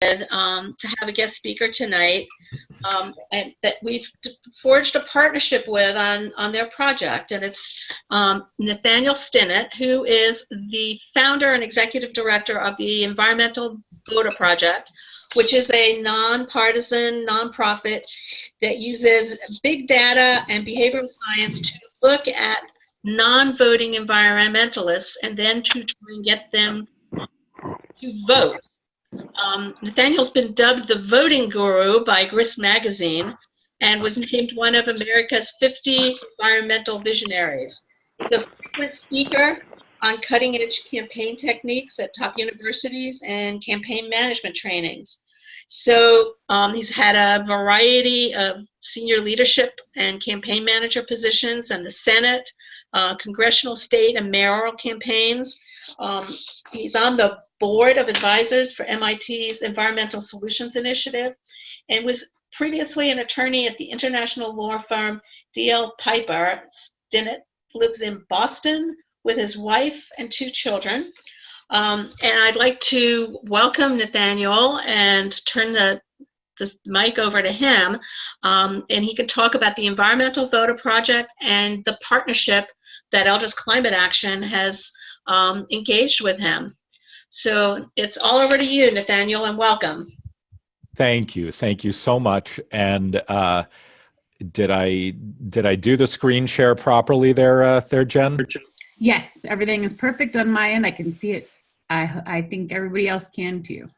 to have a guest speaker tonight, and that we've forged a partnership with on their project. And it's Nathaniel Stinnett, who is the founder and executive director of the Environmental Voter Project, which is a nonpartisan nonprofit that uses big data and behavioral science to look at non-voting environmentalists and then to try and get them to vote. Nathaniel's been dubbed the voting guru by Grist magazine and was named one of America's 50 environmental visionaries. He's a frequent speaker on cutting-edge campaign techniques at top universities and campaign management trainings. So he's had a variety of senior leadership and campaign manager positions in the Senate, congressional, state, and mayoral campaigns. He's on the board of advisors for MIT's Environmental Solutions Initiative and was previously an attorney at the international law firm D.L. Piper. Stinnett lives in Boston with his wife and 2 children. And I'd like to welcome Nathaniel and turn the mic over to him, and he can talk about the Environmental Voter Project and the partnership that Elders Climate Action has engaged with him. So it's all over to you, Nathaniel, and welcome. Thank you so much. And did I do the screen share properly there, Jen? Yes, everything is perfect on my end. I can see it. I think everybody else can too.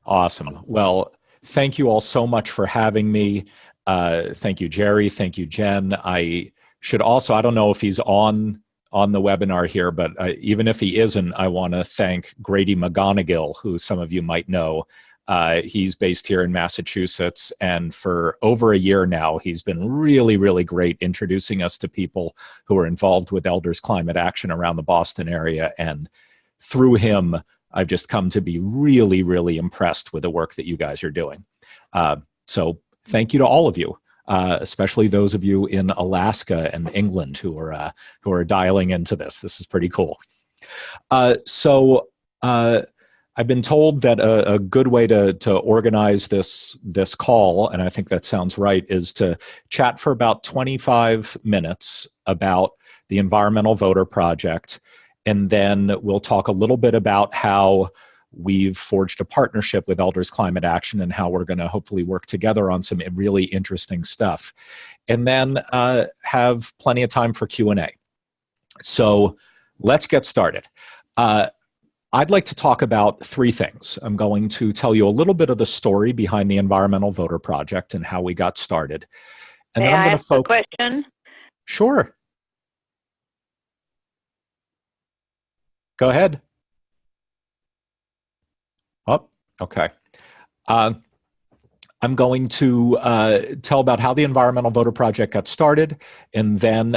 Awesome. Well, thank you all so much for having me. Thank you, Jerry. Thank you, Jen. I should also, I don't know if he's on the webinar here, but even if he isn't, I want to thank Grady McGonigal, who some of you might know. He's based here in Massachusetts, and for over a year now, he's been really, really great introducing us to people who are involved with Elders Climate Action around the Boston area. And through him, I've just come to be really, really impressed with the work that you guys are doing. So thank you to all of you, especially those of you in Alaska and England who are dialing into this. This is pretty cool. So I've been told that a good way to organize this call, and I think that sounds right, is to chat for about 25 minutes about the Environmental Voter Project, and then we'll talk a little bit about how we've forged a partnership with Elders Climate Action and how we're going to hopefully work together on some really interesting stuff. And then have plenty of time for Q&A. So let's get started. I'd like to talk about 3 things. I'm going to tell you a little bit of the story behind the Environmental Voter Project and how we got started. And May then I'm I going to ask a question? Sure. Go ahead. Oh, okay. I'm going to tell about how the Environmental Voter Project got started, and then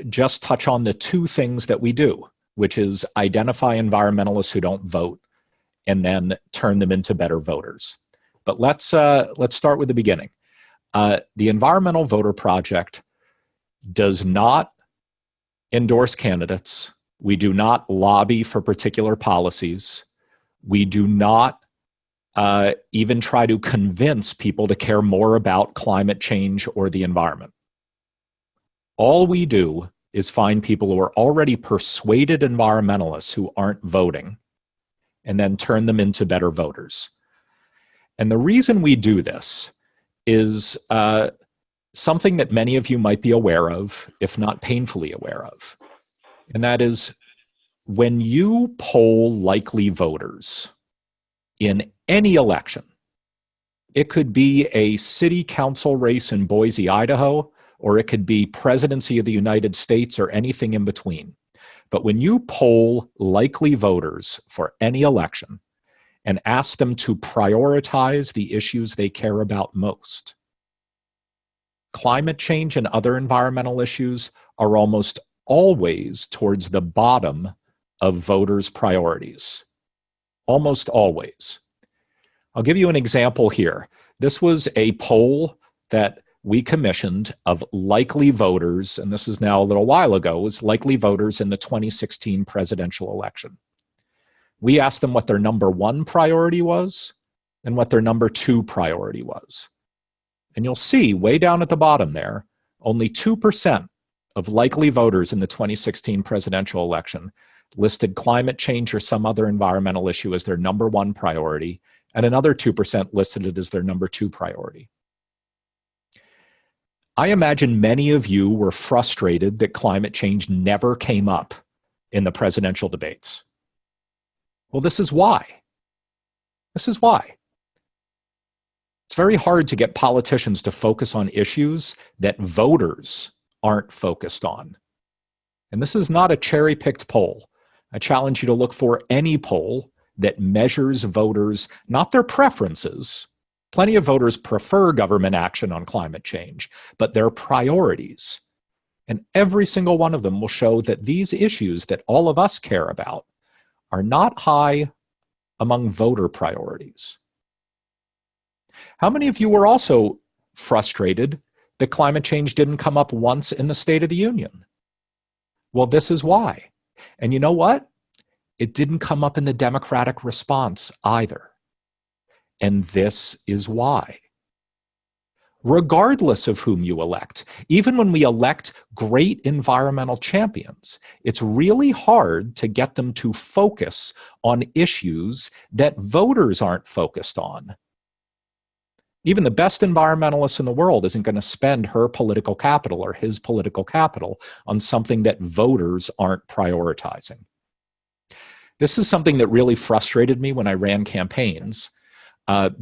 just touch on the 2 things that we do, which is identify environmentalists who don't vote and then turn them into better voters. But let's start with the beginning. The Environmental Voter Project does not endorse candidates. We do not lobby for particular policies. We do not even try to convince people to care more about climate change or the environment. All we do is find people who are already persuaded environmentalists who aren't voting and then turn them into better voters. And the reason we do this is something that many of you might be aware of, if not painfully aware of. And that is, when you poll likely voters in any election, it could be a city council race in Boise, Idaho, or it could be presidency of the United States or anything in between. But when you poll likely voters for any election and ask them to prioritize the issues they care about most, climate change and other environmental issues are almost always towards the bottom of voters' priorities. Almost always. I'll give you an example here. This was a poll that we commissioned of likely voters, and this is now a little while ago, was likely voters in the 2016 presidential election. We asked them what their number 1 priority was and what their number 2 priority was. And you'll see way down at the bottom there, only 2% of likely voters in the 2016 presidential election listed climate change or some other environmental issue as their number 1 priority, and another 2% listed it as their number 2 priority. I imagine many of you were frustrated that climate change never came up in the presidential debates. Well, this is why. This is why. It's very hard to get politicians to focus on issues that voters aren't focused on. And this is not a cherry-picked poll. I challenge you to look for any poll that measures voters, not their preferences. Plenty of voters prefer government action on climate change, but their priorities. And every single one of them will show that these issues that all of us care about are not high among voter priorities. How many of you were also frustrated that climate change didn't come up once in the State of the Union? Well, this is why. And you know what? It didn't come up in the Democratic response either. And this is why. Regardless of whom you elect, even when we elect great environmental champions, it's really hard to get them to focus on issues that voters aren't focused on. Even the best environmentalist in the world isn't going to spend her political capital or his political capital on something that voters aren't prioritizing. This is something that really frustrated me when I ran campaigns,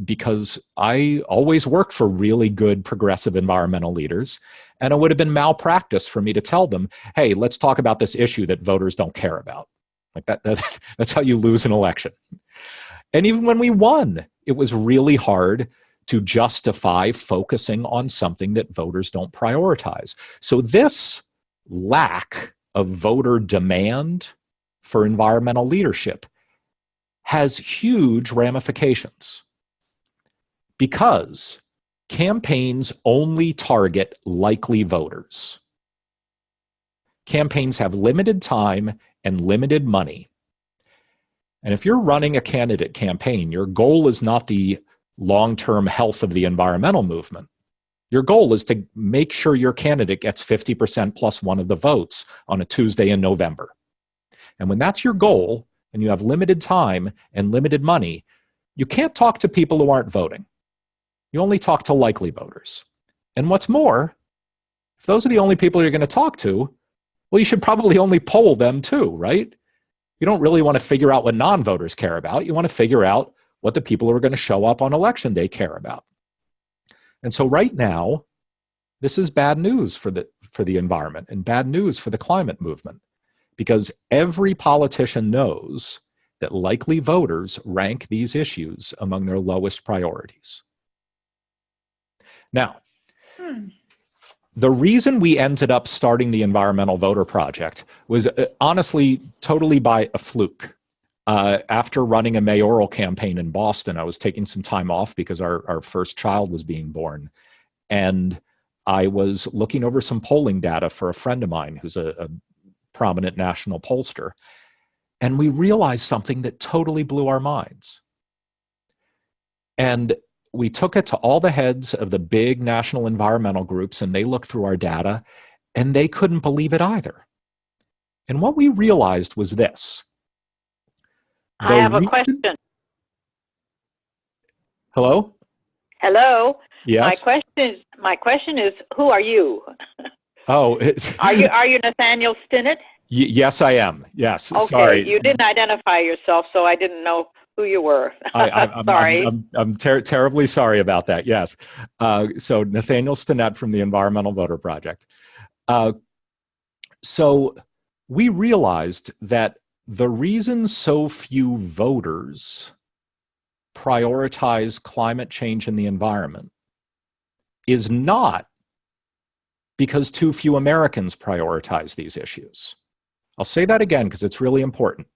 because I always worked for really good progressive environmental leaders, and it would have been malpractice for me to tell them, hey, let's talk about this issue that voters don't care about. Like that's how you lose an election. And even when we won, it was really hard to justify focusing on something that voters don't prioritize. So this lack of voter demand for environmental leadership has huge ramifications, because campaigns only target likely voters. Campaigns have limited time and limited money. And if you're running a candidate campaign, your goal is not the long-term health of the environmental movement. Your goal is to make sure your candidate gets 50% plus 1 of the votes on a Tuesday in November. And when that's your goal, and you have limited time and limited money, you can't talk to people who aren't voting. You only talk to likely voters. And what's more, if those are the only people you're going to talk to, well, you should probably only poll them too, right? You don't really want to figure out what non-voters care about. You want to figure out what the people who are going to show up on election day care about. And so right now, this is bad news for the environment and bad news for the climate movement, because every politician knows that likely voters rank these issues among their lowest priorities. Now, the reason we ended up starting the Environmental Voter Project was honestly totally by a fluke. After running a mayoral campaign in Boston, I was taking some time off because our first child was being born. And I was looking over some polling data for a friend of mine who's a prominent national pollster. And we realized something that totally blew our minds. And we took it to all the heads of the big national environmental groups, and they looked through our data, and they couldn't believe it either. And what we realized was this. I have a question. Hello? Hello. Yes. My question is, who are you? Oh, are you Nathaniel Stinnett? Yes, I am. Yes. Okay. Sorry. You didn't identify yourself, so I didn't know who you were. Sorry. I'm terribly sorry about that. Yes. So Nathaniel Stinnett from the Environmental Voter Project. So we realized that the reason so few voters prioritize climate change and the environment is not because too few Americans prioritize these issues. I'll say that again because it's really important.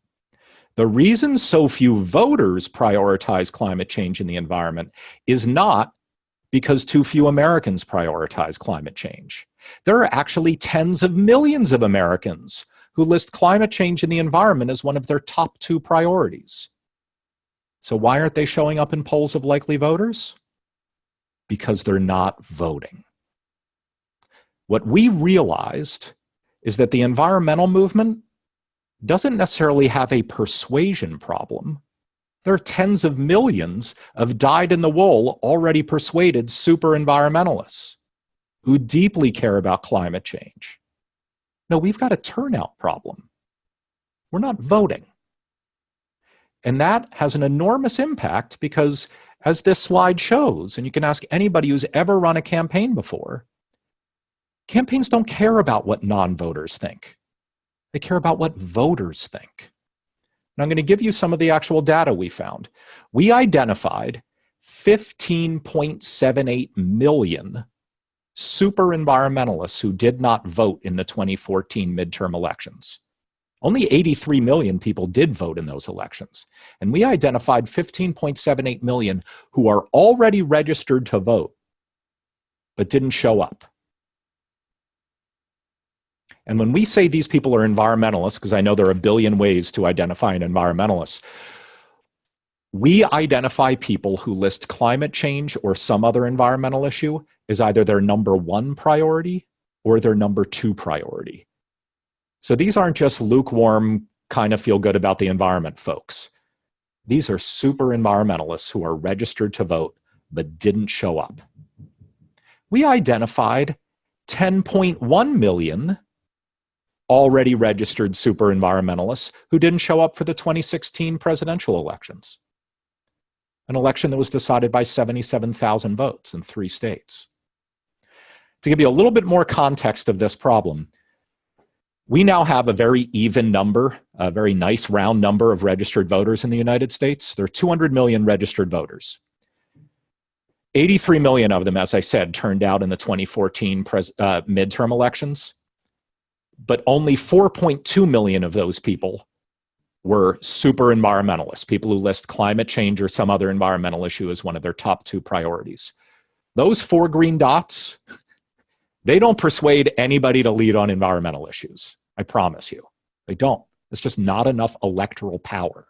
The reason so few voters prioritize climate change and the environment is not because too few Americans prioritize climate change. There are actually tens of millions of Americans who list climate change and the environment as one of their top 2 priorities. So why aren't they showing up in polls of likely voters? Because they're not voting. What we realized is that the environmental movement doesn't necessarily have a persuasion problem. There are tens of millions of dyed-in-the-wool, already persuaded super environmentalists who deeply care about climate change. No, we've got a turnout problem. We're not voting. And that has an enormous impact because, as this slide shows, and you can ask anybody who's ever run a campaign before, campaigns don't care about what non-voters think. They care about what voters think. And I'm going to give you some of the actual data we found. We identified 15.78 million super environmentalists who did not vote in the 2014 midterm elections. Only 83 million people did vote in those elections. And we identified 15.78 million who are already registered to vote, but didn't show up. And when we say these people are environmentalists, because I know there are a billion ways to identify an environmentalist, we identify people who list climate change or some other environmental issue as either their number one priority or their number two priority. So these aren't just lukewarm, kind of feel good about the environment folks. These are super environmentalists who are registered to vote but didn't show up. We identified 10.1 million already registered super environmentalists who didn't show up for the 2016 presidential elections, an election that was decided by 77,000 votes in 3 states. To give you a little bit more context of this problem, we now have a very even number, a very nice round number of registered voters in the United States. There are 200 million registered voters. 83 million of them, as I said, turned out in the 2014 midterm elections, but only 4.2 million of those people were super environmentalists, people who list climate change or some other environmental issue as one of their top 2 priorities. Those 4 green dots, they don't persuade anybody to lead on environmental issues. I promise you. They don't. It's just not enough electoral power.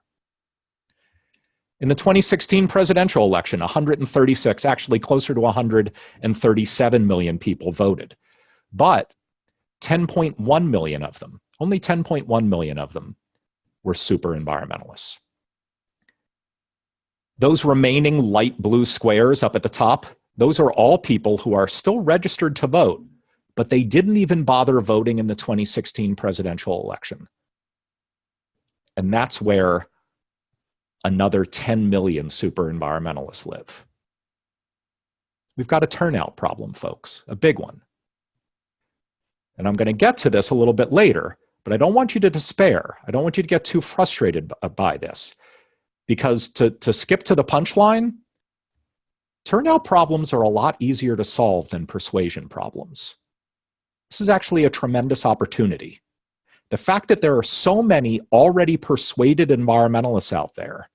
In the 2016 presidential election, 136, actually closer to 137 million people voted. But 10.1 million of them, only 10.1 million of them, were super environmentalists. Those remaining light blue squares up at the top, those are all people who are still registered to vote, but they didn't even bother voting in the 2016 presidential election. And that's where another 10 million super environmentalists live. We've got a turnout problem, folks, a big one. And I'm going to get to this a little bit later, but I don't want you to despair. I don't want you to get too frustrated by this, because to skip to the punchline, turnout problems are a lot easier to solve than persuasion problems. This is actually a tremendous opportunity. The fact that there are so many already persuaded environmentalists out there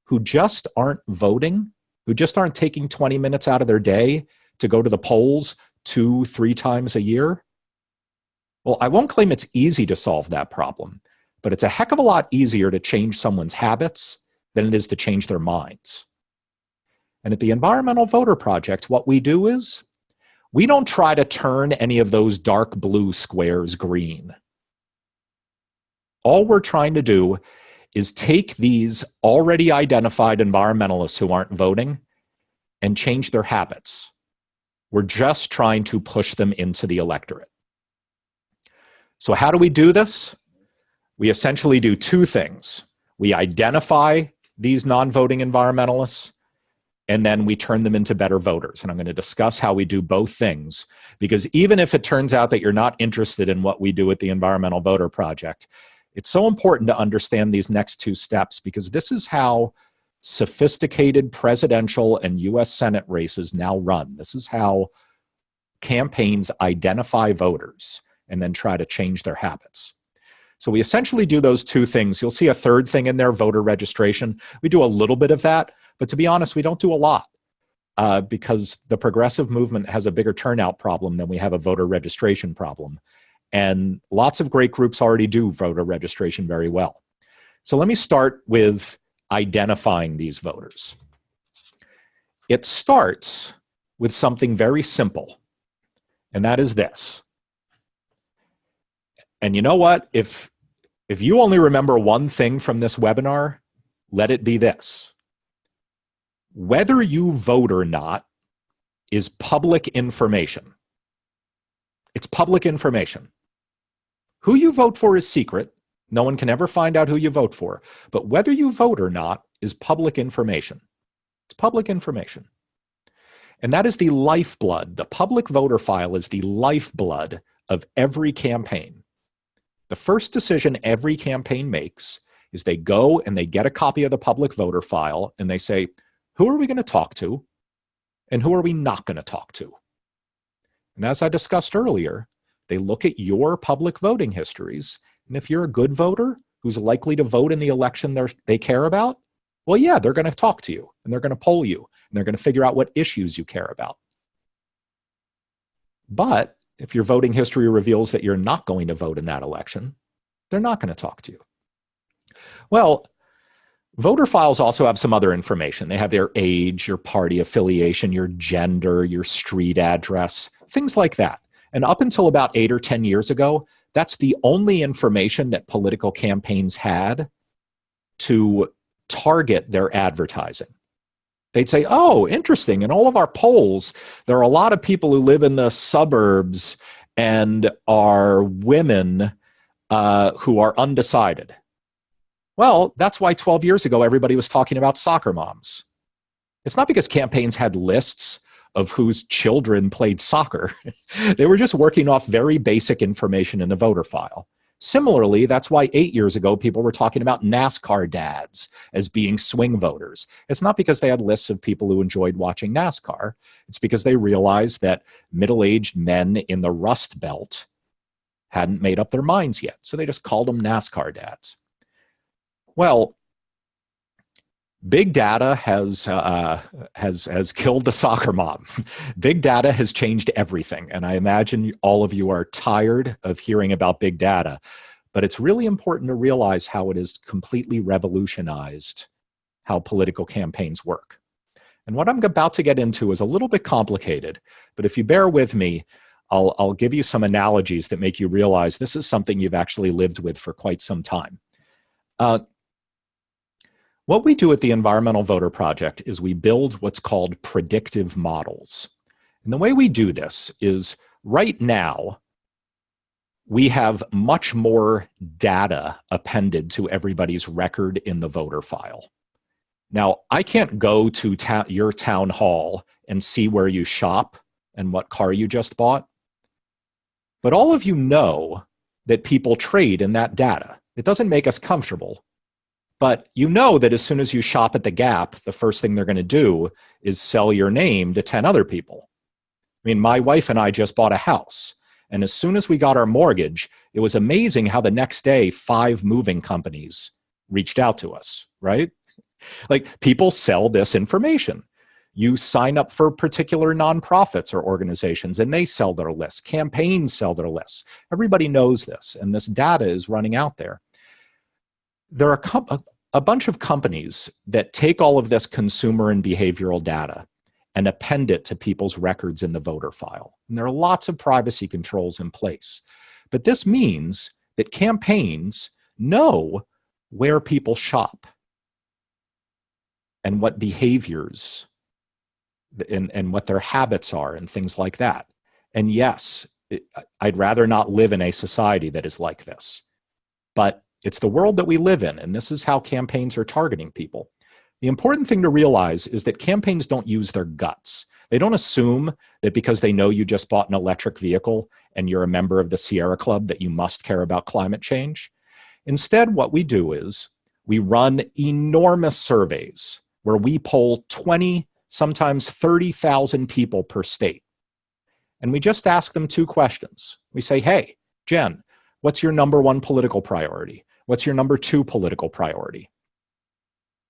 who just aren't voting, who just aren't taking 20 minutes out of their day to go to the polls 2-3 times a year. Well, I won't claim it's easy to solve that problem, but it's a heck of a lot easier to change someone's habits than it is to change their minds. And at the Environmental Voter Project, what we do is we don't try to turn any of those dark blue squares green. All we're trying to do is take these already identified environmentalists who aren't voting and change their habits. We're just trying to push them into the electorate. So how do we do this? We essentially do 2 things. We identify these non-voting environmentalists, and then we turn them into better voters. And I'm going to discuss how we do both things, because even if it turns out that you're not interested in what we do at the Environmental Voter Project, it's so important to understand these next 2 steps, because this is how sophisticated presidential and US Senate races now run. This is how campaigns identify voters and then try to change their habits. So we essentially do those 2 things. You'll see a third thing in there, voter registration. We do a little bit of that, but to be honest, we don't do a lot because the progressive movement has a bigger turnout problem than we have a voter registration problem. And lots of great groups already do voter registration very well. So let me start with identifying these voters? It starts with something very simple, and that is this. And you know what? If you only remember one thing from this webinar, let it be this. Whether you vote or not is public information. It's public information. Who you vote for is secret. No one can ever find out who you vote for. But whether you vote or not is public information. It's public information. And that is the lifeblood. The public voter file is the lifeblood of every campaign. The first decision every campaign makes is they go and they get a copy of the public voter file and they say, who are we going to talk to and who are we not going to talk to? And as I discussed earlier, they look at your public voting histories. And if you're a good voter who's likely to vote in the election they care about, well, yeah, they're going to talk to you and they're going to poll you and they're going to figure out what issues you care about. But if your voting history reveals that you're not going to vote in that election, they're not going to talk to you. Well, voter files also have some other information. They have their age, your party affiliation, your gender, your street address, things like that. And up until about 8 or 10 years ago, that's the only information that political campaigns had to target their advertising. They'd say, oh, interesting, in all of our polls, there are a lot of people who live in the suburbs and are women who are undecided. Well, that's why 12 years ago, everybody was talking about soccer moms. It's not because campaigns had lists of whose children played soccer. They were just working off very basic information in the voter file. Similarly, that's why 8 years ago, people were talking about NASCAR dads as being swing voters. It's not because they had lists of people who enjoyed watching NASCAR. It's because they realized that middle-aged men in the Rust Belt hadn't made up their minds yet. So they just called them NASCAR dads. Well, big data has killed the soccer mom. Big data has changed everything. And I imagine all of you are tired of hearing about big data. But it's really important to realize how it has completely revolutionized how political campaigns work. And what I'm about to get into is a little bit complicated. But if you bear with me, I'll give you some analogies that make you realize this is something you've actually lived with for quite some time. What we do at the Environmental Voter Project is we build what's called predictive models. And the way we do this is right now, we have much more data appended to everybody's record in the voter file. Now, I can't go to your town hall and see where you shop and what car you just bought. But all of you know that people trade in that data. It doesn't make us comfortable. But you know that as soon as you shop at the Gap, the first thing they're going to do is sell your name to 10 other people. I mean, my wife and I just bought a house. And as soon as we got our mortgage, it was amazing how the next day 5 moving companies reached out to us, right? Like, people sell this information. You sign up for particular nonprofits or organizations and they sell their lists. Campaigns sell their lists. Everybody knows this, and this data is running out there. There are a bunch of companies that take all of this consumer and behavioral data and append it to people's records in the voter file. And there are lots of privacy controls in place. But this means that campaigns know where people shop and what behaviors and what their habits are and things like that. And yes, I'd rather not live in a society that is like this. But it's the world that we live in, and this is how campaigns are targeting people. The important thing to realize is that campaigns don't use their guts. They don't assume that because they know you just bought an electric vehicle and you're a member of the Sierra Club that you must care about climate change. Instead, what we do is we run enormous surveys where we poll 20, sometimes 30,000 people per state. And we just ask them 2 questions. We say, hey, Jen, what's your number 1 political priority? What's your number 2 political priority?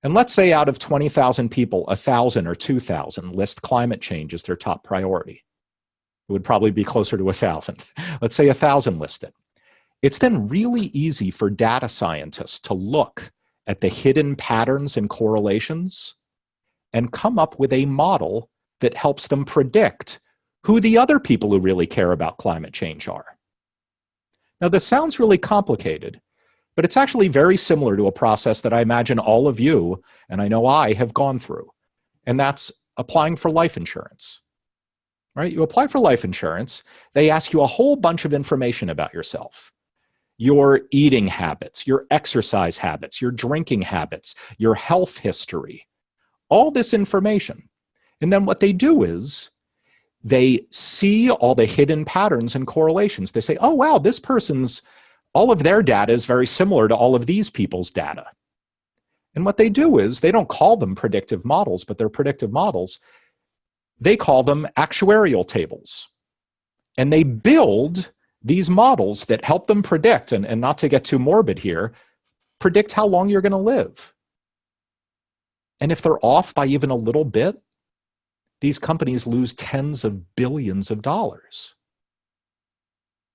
And let's say out of 20,000 people, 1,000 or 2,000 list climate change as their top priority. It would probably be closer to 1,000. Let's say 1,000 list it. It's then really easy for data scientists to look at the hidden patterns and correlations and come up with a model that helps them predict who the other people who really care about climate change are. Now, this sounds really complicated, but it's actually very similar to a process that I imagine all of you, and I know I, have gone through, and that's applying for life insurance. Right? You apply for life insurance, they ask you a whole bunch of information about yourself. Your eating habits, your exercise habits, your drinking habits, your health history, all this information. And then what they do is they see all the hidden patterns and correlations. They say, oh, wow, this person's, all of their data is very similar to all of these people's data. And what they do is they don't call them predictive models, but they're predictive models. They call them actuarial tables. And they build these models that help them predict, and not to get too morbid here, predict how long you're going to live. And if they're off by even a little bit, these companies lose tens of billions of dollars.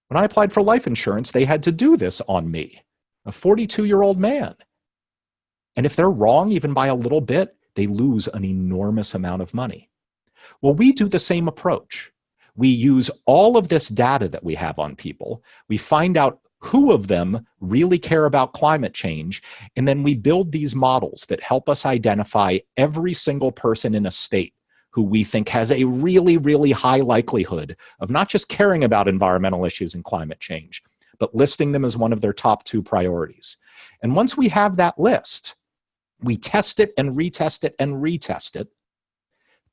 When I applied for life insurance, they had to do this on me, a 42-year-old man. And if they're wrong even by a little bit, they lose an enormous amount of money. Well, we do the same approach. We use all of this data that we have on people. We find out who of them really care about climate change, and then we build these models that help us identify every single person in a state who we think has a really, really high likelihood of not just caring about environmental issues and climate change, but listing them as one of their top 2 priorities. And once we have that list, we test it and retest it and retest it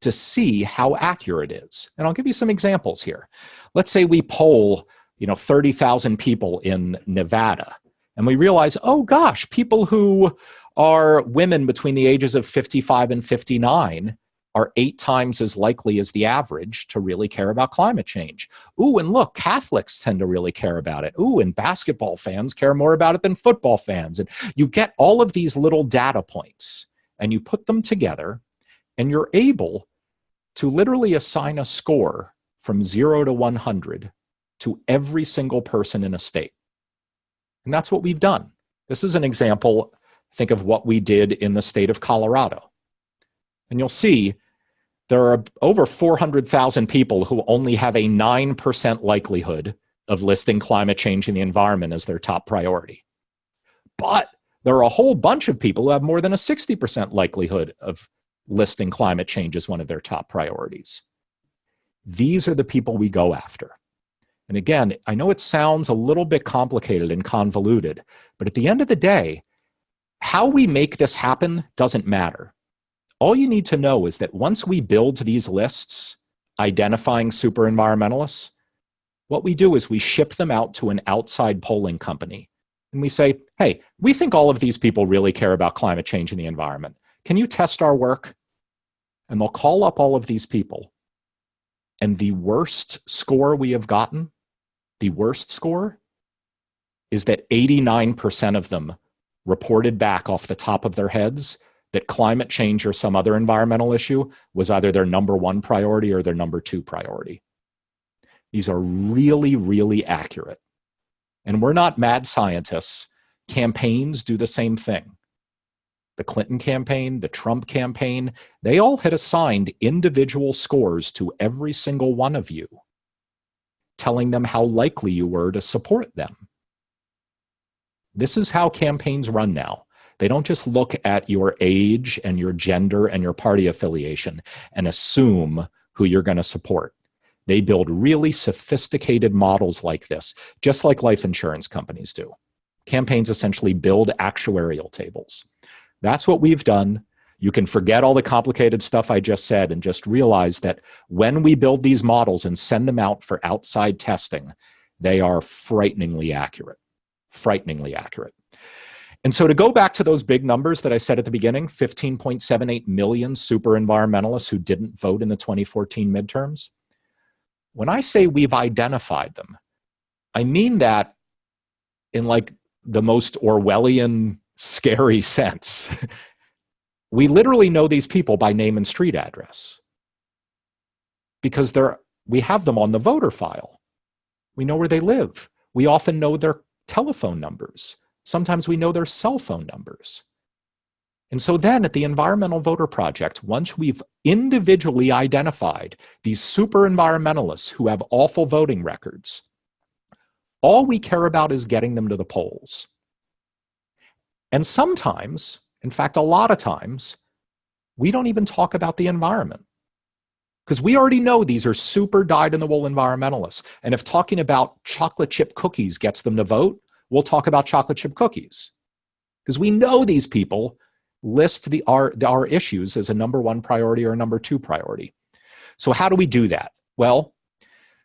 to see how accurate it is. And I'll give you some examples here. Let's say we poll 30,000 people in Nevada, and we realize, oh gosh, people who are women between the ages of 55 and 59 are 8 times as likely as the average to really care about climate change. Ooh, and look, Catholics tend to really care about it. Ooh, and basketball fans care more about it than football fans. And you get all of these little data points, and you put them together, and you're able to literally assign a score from 0 to 100 to every single person in a state. And that's what we've done. This is an example, think of what we did in the state of Colorado. And you'll see there are over 400,000 people who only have a 9% likelihood of listing climate change and the environment as their top priority. But there are a whole bunch of people who have more than a 60% likelihood of listing climate change as one of their top priorities. These are the people we go after. And again, I know it sounds a little bit complicated and convoluted, but at the end of the day, how we make this happen doesn't matter. All you need to know is that once we build these lists, identifying super environmentalists, what we do is we ship them out to an outside polling company. And we say, hey, we think all of these people really care about climate change and the environment. Can you test our work? And they'll call up all of these people. And the worst score we have gotten, the worst score, is that 89% of them reported back off the top of their heads that climate change or some other environmental issue was either their number 1 priority or their number 2 priority. These are really, really accurate. And we're not mad scientists. Campaigns do the same thing. The Clinton campaign, the Trump campaign, they all had assigned individual scores to every single one of you, telling them how likely you were to support them. This is how campaigns run now. They don't just look at your age and your gender and your party affiliation and assume who you're going to support. They build really sophisticated models like this, just like life insurance companies do. Campaigns essentially build actuarial tables. That's what we've done. You can forget all the complicated stuff I just said and just realize that when we build these models and send them out for outside testing, they are frighteningly accurate. Frighteningly accurate. And so to go back to those big numbers that I said at the beginning, 15.78 million super environmentalists who didn't vote in the 2014 midterms, when I say we've identified them, I mean that in like the most Orwellian, scary sense. We literally know these people by name and street address because we have them on the voter file. We know where they live. We often know their telephone numbers. Sometimes we know their cell phone numbers. And so then at the Environmental Voter Project, once we've individually identified these super environmentalists who have awful voting records, all we care about is getting them to the polls. And sometimes, in fact, a lot of times, we don't even talk about the environment. Because we already know these are super dyed-in-the-wool environmentalists. And if talking about chocolate chip cookies gets them to vote, we'll talk about chocolate chip cookies. Because we know these people list our issues as a number one priority or a number two priority. So how do we do that? Well,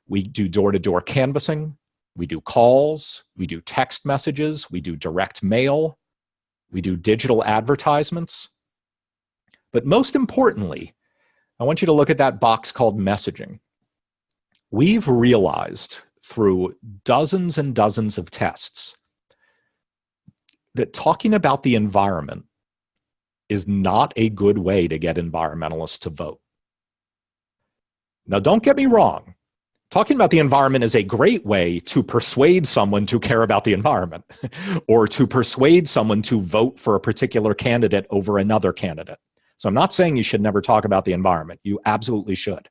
we do door-to-door canvassing, we do calls, we do text messages, we do direct mail, we do digital advertisements. But most importantly, I want you to look at that box called messaging. We've realized through dozens and dozens of tests that talking about the environment is not a good way to get environmentalists to vote. Now, don't get me wrong. Talking about the environment is a great way to persuade someone to care about the environment or to persuade someone to vote for a particular candidate over another candidate. So I'm not saying you should never talk about the environment. You absolutely should.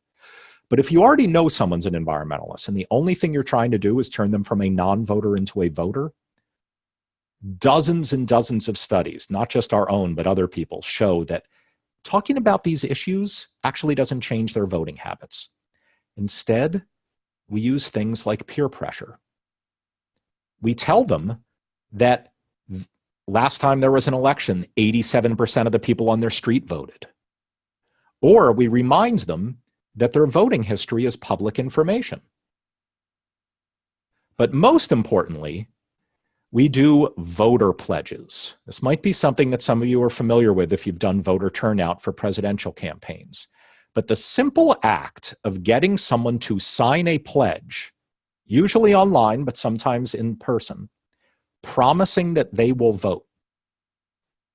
But if you already know someone's an environmentalist and the only thing you're trying to do is turn them from a non-voter into a voter, dozens and dozens of studies, not just our own, but other people, show that talking about these issues actually doesn't change their voting habits. Instead, we use things like peer pressure. We tell them that last time there was an election, 87% of the people on their street voted. Or we remind them that their voting history is public information. But most importantly, we do voter pledges. This might be something that some of you are familiar with if you've done voter turnout for presidential campaigns. But the simple act of getting someone to sign a pledge, usually online, but sometimes in person, promising that they will vote,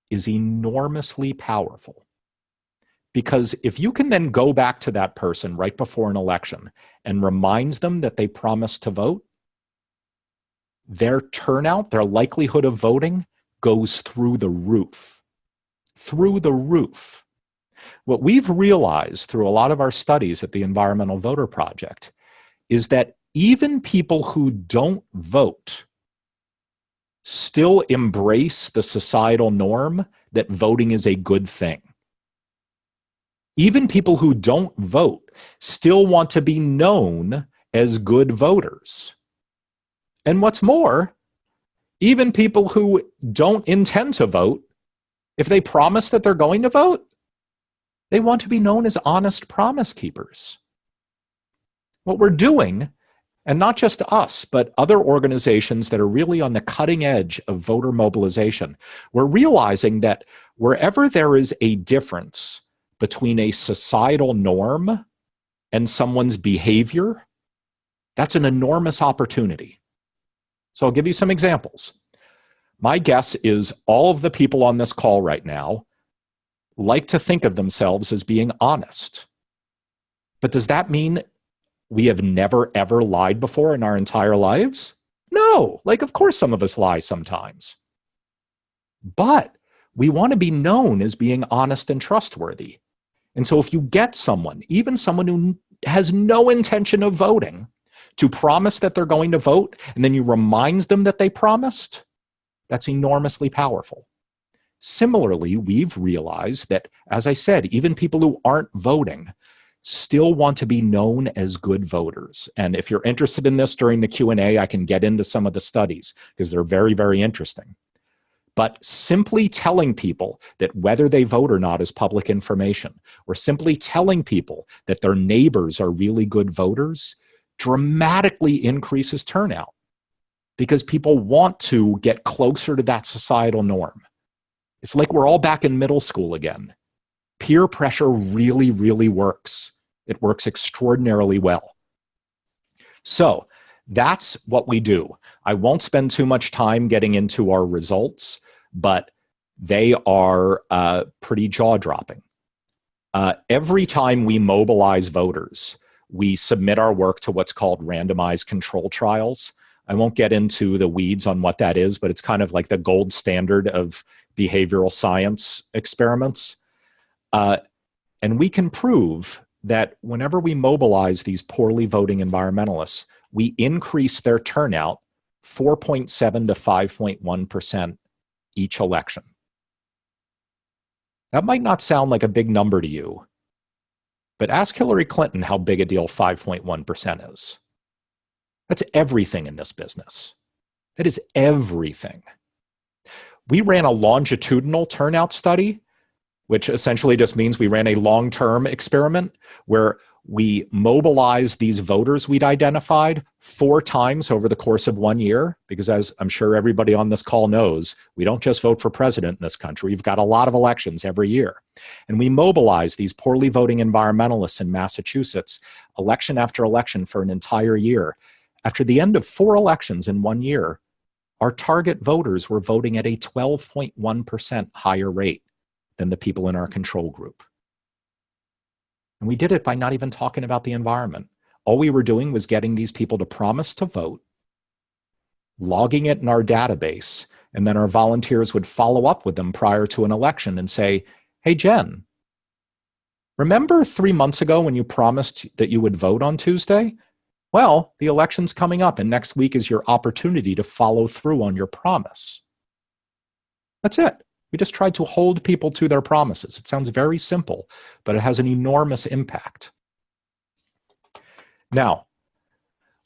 is enormously powerful. Because if you can then go back to that person right before an election and remind them that they promised to vote, their turnout, their likelihood of voting goes through the roof. Through the roof. What we've realized through a lot of our studies at the Environmental Voter Project is that even people who don't vote still embrace the societal norm that voting is a good thing. Even people who don't vote still want to be known as good voters. And what's more, even people who don't intend to vote, if they promise that they're going to vote, they want to be known as honest promise keepers. What we're doing, and not just us, but other organizations that are really on the cutting edge of voter mobilization, we're realizing that wherever there is a difference between a societal norm and someone's behavior, that's an enormous opportunity. So I'll give you some examples. My guess is all of the people on this call right now like to think of themselves as being honest. But does that mean we have never, ever lied before in our entire lives? No. Of course some of us lie sometimes. But we want to be known as being honest and trustworthy. And so if you get someone, even someone who has no intention of voting, to promise that they're going to vote, and then you remind them that they promised, that's enormously powerful. Similarly, we've realized that, as I said, even people who aren't voting still want to be known as good voters. And if you're interested in this during the Q&A, I can get into some of the studies because they're very, very interesting. But simply telling people that whether they vote or not is public information, or simply telling people that their neighbors are really good voters, dramatically increases turnout because people want to get closer to that societal norm. It's like we're all back in middle school again. Peer pressure really, really works. It works extraordinarily well. So that's what we do. I won't spend too much time getting into our results, but they are pretty jaw-dropping. Every time we mobilize voters, we submit our work to what's called randomized control trials. I won't get into the weeds on what that is, but it's kind of like the gold standard of behavioral science experiments. And we can prove that whenever we mobilize these poorly voting environmentalists, we increase their turnout 4.7 to 5.1% each election. That might not sound like a big number to you, but ask Hillary Clinton how big a deal 5.1% is. That's everything in this business. That is everything. We ran a longitudinal turnout study, which essentially just means we ran a long-term experiment where we mobilized these voters we'd identified 4 times over the course of 1 year, because as I'm sure everybody on this call knows, we don't just vote for president in this country. We've got a lot of elections every year. And we mobilized these poorly voting environmentalists in Massachusetts, election after election for an entire year. After the end of 4 elections in 1 year, our target voters were voting at a 12.1% higher rate than the people in our control group. And we did it by not even talking about the environment. All we were doing was getting these people to promise to vote, logging it in our database, and then our volunteers would follow up with them prior to an election and say, hey, Jen, remember 3 months ago when you promised that you would vote on Tuesday? Well, the election's coming up, and next week is your opportunity to follow through on your promise. That's it. We just tried to hold people to their promises. It sounds very simple, but it has an enormous impact. Now,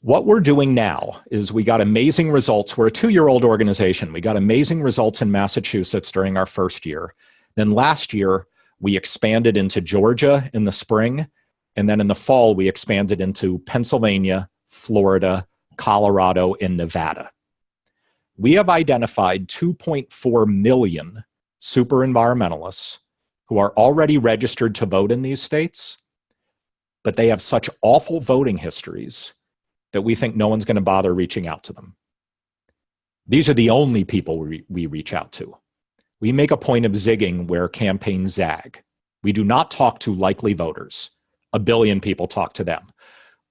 what we're doing now is we got amazing results. We're a 2-year-old organization. We got amazing results in Massachusetts during our first year. Then last year, we expanded into Georgia in the spring. And then in the fall, we expanded into Pennsylvania, Florida, Colorado, and Nevada. We have identified 2.4 million super environmentalists who are already registered to vote in these states, but they have such awful voting histories that we think no one's going to bother reaching out to them. These are the only people we reach out to. We make a point of zigging where campaigns zag. We do not talk to likely voters. 1 billion people talk to them.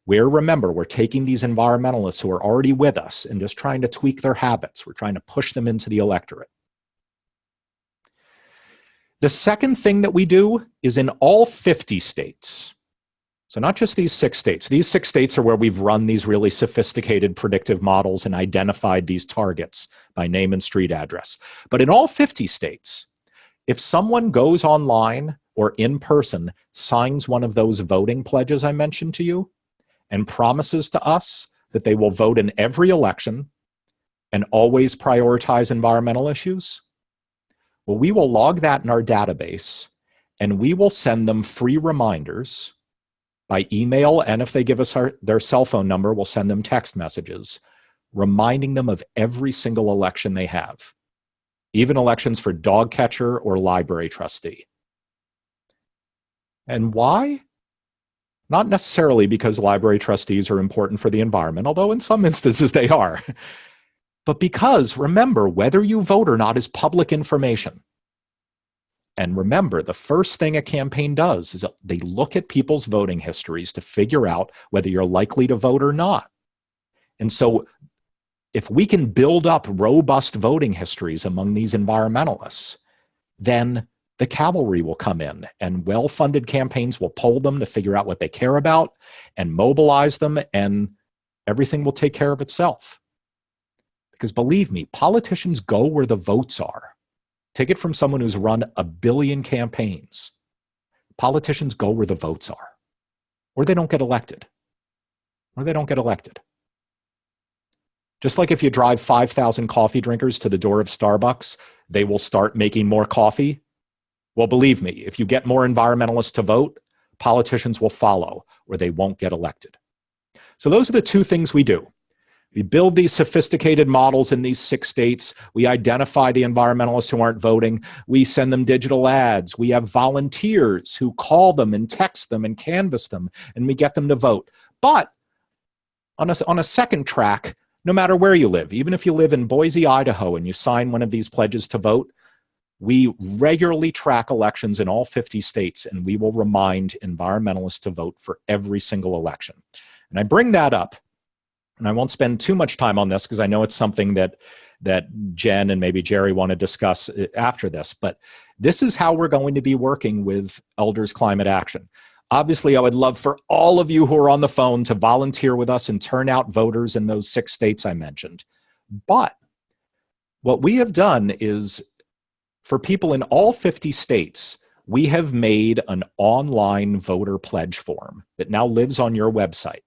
Remember, we're taking these environmentalists who are already with us and just trying to tweak their habits. We're trying to push them into the electorate. The second thing that we do is in all 50 states. So not just these 6 states. These 6 states are where we've run these really sophisticated predictive models and identified these targets by name and street address. But in all 50 states, if someone goes online or in person, signs one of those voting pledges I mentioned to you, and promises to us that they will vote in every election and always prioritize environmental issues, well, we will log that in our database, and we will send them free reminders by email, and if they give us their cell phone number, we'll send them text messages, reminding them of every single election they have, even elections for dog catcher or library trustee. And why? Not necessarily because library trustees are important for the environment, although in some instances they are, but because, remember, whether you vote or not is public information. And remember, the first thing a campaign does is they look at people's voting histories to figure out whether you're likely to vote or not. And so if we can build up robust voting histories among these environmentalists, then the cavalry will come in and well-funded campaigns will poll them to figure out what they care about and mobilize them, and everything will take care of itself. Because believe me, politicians go where the votes are. Take it from someone who's run 1 billion campaigns. Politicians go where the votes are, or they don't get elected. Just like if you drive 5,000 coffee drinkers to the door of Starbucks, they will start making more coffee. Well, believe me, if you get more environmentalists to vote, politicians will follow, or they won't get elected. So those are the 2 things we do. We build these sophisticated models in these 6 states. We identify the environmentalists who aren't voting. We send them digital ads. We have volunteers who call them and text them and canvass them, and we get them to vote. But on a second track, no matter where you live, even if you live in Boise, Idaho, and you sign one of these pledges to vote, we regularly track elections in all 50 states, and we will remind environmentalists to vote for every single election. And I bring that up, and I won't spend too much time on this because I know it's something that that Jen and maybe Jerry want to discuss after this. But this is how we're going to be working with Elders Climate Action. Obviously, I would love for all of you who are on the phone to volunteer with us and turn out voters in those 6 states I mentioned. But what we have done is, for people in all 50 states, we have made an online voter pledge form that now lives on your website.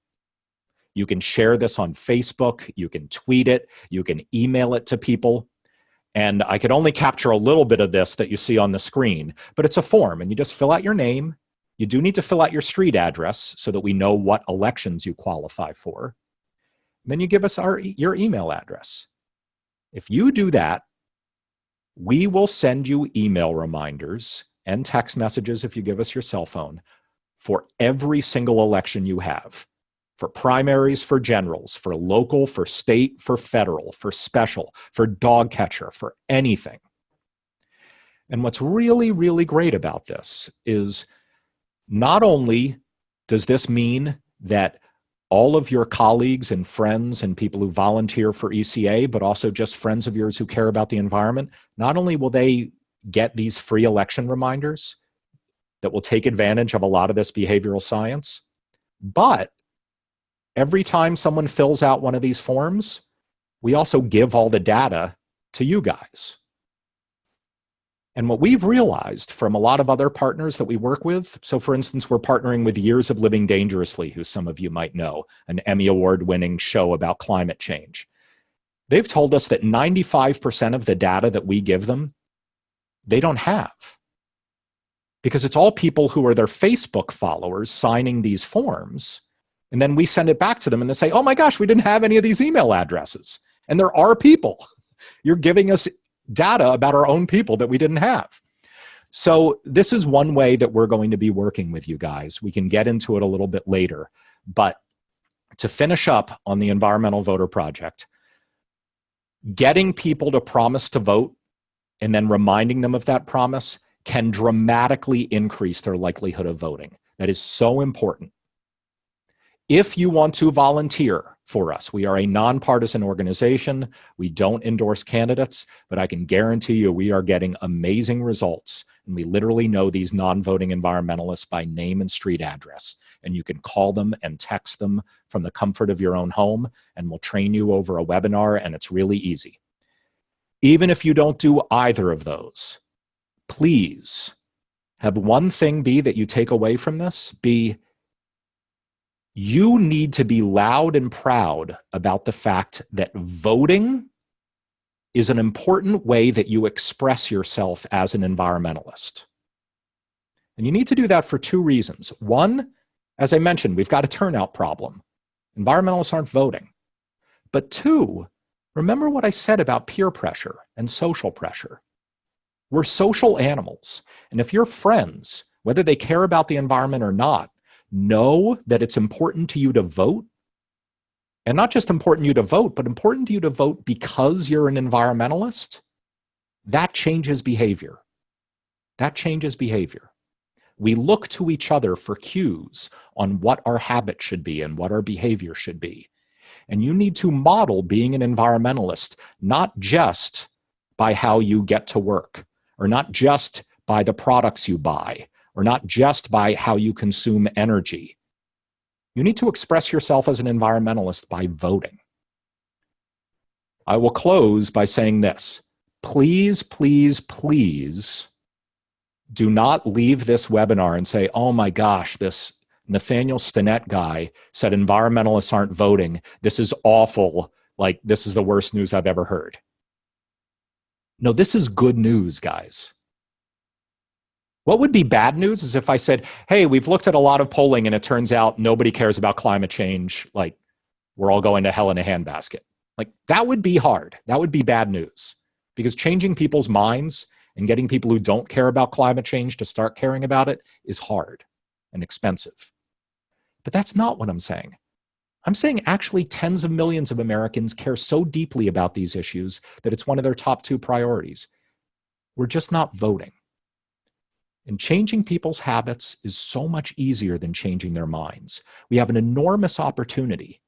You can share this on Facebook, you can tweet it, you can email it to people. And I could only capture a little bit of this that you see on the screen, but it's a form, and you just fill out your name. You do need to fill out your street address so that we know what elections you qualify for. And then you give us your email address. If you do that, we will send you email reminders and text messages if you give us your cell phone for every single election you have. For primaries, for generals, for local, for state, for federal, for special, for dog catcher, for anything. And what's really, really great about this is not only does this mean that all of your colleagues and friends and people who volunteer for ECA, but also just friends of yours who care about the environment, not only will they get these free election reminders that will take advantage of a lot of this behavioral science, but every time someone fills out one of these forms, we also give all the data to you guys. And what we've realized from a lot of other partners that we work with, so for instance, we're partnering with Years of Living Dangerously, who some of you might know, an Emmy Award-winning show about climate change. They've told us that 95% of the data that we give them, they don't have. Because it's all people who are their Facebook followers signing these forms, and then we send it back to them and they say, oh my gosh, we didn't have any of these email addresses. And there are people. You're giving us data about our own people that we didn't have. So this is one way that we're going to be working with you guys. We can get into it a little bit later. But to finish up on the Environmental Voter Project, getting people to promise to vote and then reminding them of that promise can dramatically increase their likelihood of voting. That is so important. If you want to volunteer for us, we are a nonpartisan organization. We don't endorse candidates, but I can guarantee you we are getting amazing results. And we literally know these non-voting environmentalists by name and street address. And you can call them and text them from the comfort of your own home, and we'll train you over a webinar, and it's really easy. Even if you don't do either of those, please have one thing be that you take away from this, be you need to be loud and proud about the fact that voting is an important way that you express yourself as an environmentalist. And you need to do that for 2 reasons. One, as I mentioned, we've got a turnout problem. Environmentalists aren't voting. But 2, remember what I said about peer pressure and social pressure. We're social animals. And if your friends, whether they care about the environment or not, know that it's important to you to vote, and not just important to you to vote, but important to you to vote because you're an environmentalist, that changes behavior. That changes behavior. We look to each other for cues on what our habit should be and what our behavior should be. And you need to model being an environmentalist, not just by how you get to work, or not just by the products you buy, or not just by how you consume energy. You need to express yourself as an environmentalist by voting. I will close by saying this. Please, please, please do not leave this webinar and say, oh my gosh, this Nathaniel Stinnett guy said environmentalists aren't voting. This is awful. Like, this is the worst news I've ever heard. No, this is good news, guys. What would be bad news is if I said, hey, we've looked at a lot of polling and it turns out nobody cares about climate change. Like, we're all going to hell in a handbasket. Like, that would be hard. That would be bad news. Because changing people's minds and getting people who don't care about climate change to start caring about it is hard and expensive. But that's not what I'm saying. I'm saying actually tens of millions of Americans care so deeply about these issues that it's one of their top 2 priorities. We're just not voting. And changing people's habits is so much easier than changing their minds. We have an enormous opportunity.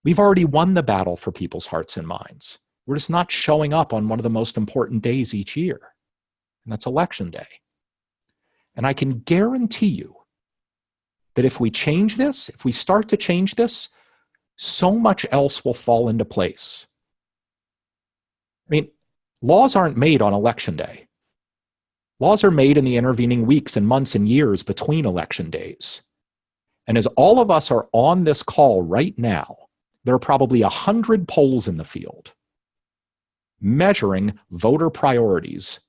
We've already won the battle for people's hearts and minds. We're just not showing up on one of the most important days each year, and that's Election Day. And I can guarantee you that if we change this, if we start to change this, so much else will fall into place. I mean, laws aren't made on Election Day. Laws are made in the intervening weeks and months and years between election days. And as all of us are on this call right now, there are probably 100 polls in the field measuring voter priorities,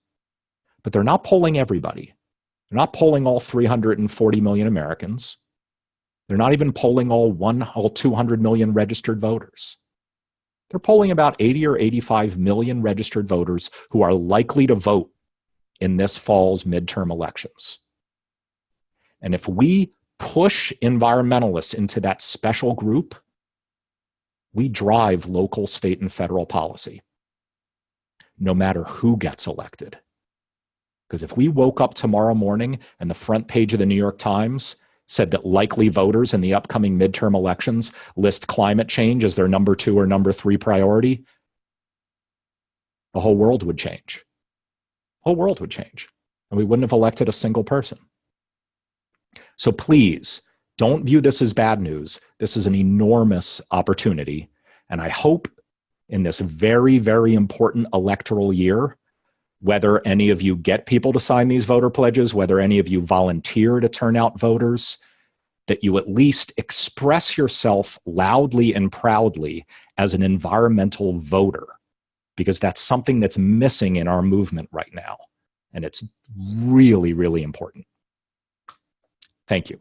but they're not polling everybody. They're not polling all 340 million Americans. They're not even polling all 200 million registered voters. They're polling about 80 or 85 million registered voters who are likely to vote in this fall's midterm elections. And if we push environmentalists into that special group, we drive local, state, and federal policy, no matter who gets elected. Because if we woke up tomorrow morning and the front page of the New York Times said that likely voters in the upcoming midterm elections list climate change as their number 2 or number 3 priority, the whole world would change. The whole world would change. And we wouldn't have elected a single person. So please, don't view this as bad news. This is an enormous opportunity. And I hope in this very, very important electoral year, whether any of you get people to sign these voter pledges, whether any of you volunteer to turn out voters, that you at least express yourself loudly and proudly as an environmental voter, because that's something that's missing in our movement right now. And it's really, really important. Thank you.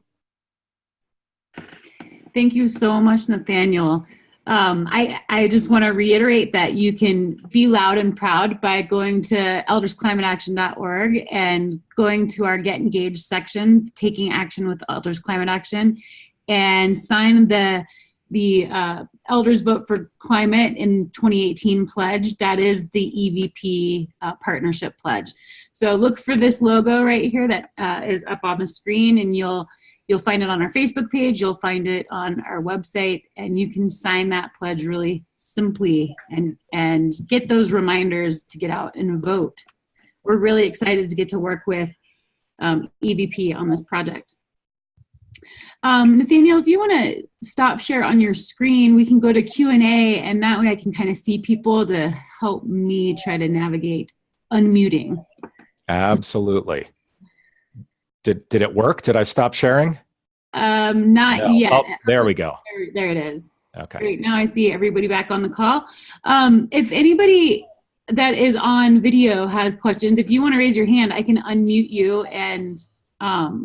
Thank you so much, Nathaniel. I just want to reiterate that you can be loud and proud by going to eldersclimateaction.org and going to our Get Engaged section, taking action with Elders Climate Action, and sign the Elders Vote for Climate in 2018 pledge. That is the EVP partnership pledge. So look for this logo right here that is up on the screen, and you'll find it on our Facebook page, you'll find it on our website, and you can sign that pledge really simply and get those reminders to get out and vote. We're really excited to get to work with EVP on this project. Nathaniel, if you want to stop share on your screen, we can go to Q&A, and that way I can kind of see people to help me try to navigate unmuting. Absolutely. Did it work? Did I stop sharing? Not yet. Oh, there we go. There it is. Okay. Great. Now I see everybody back on the call. If anybody that is on video has questions, if you want to raise your hand, I can unmute you and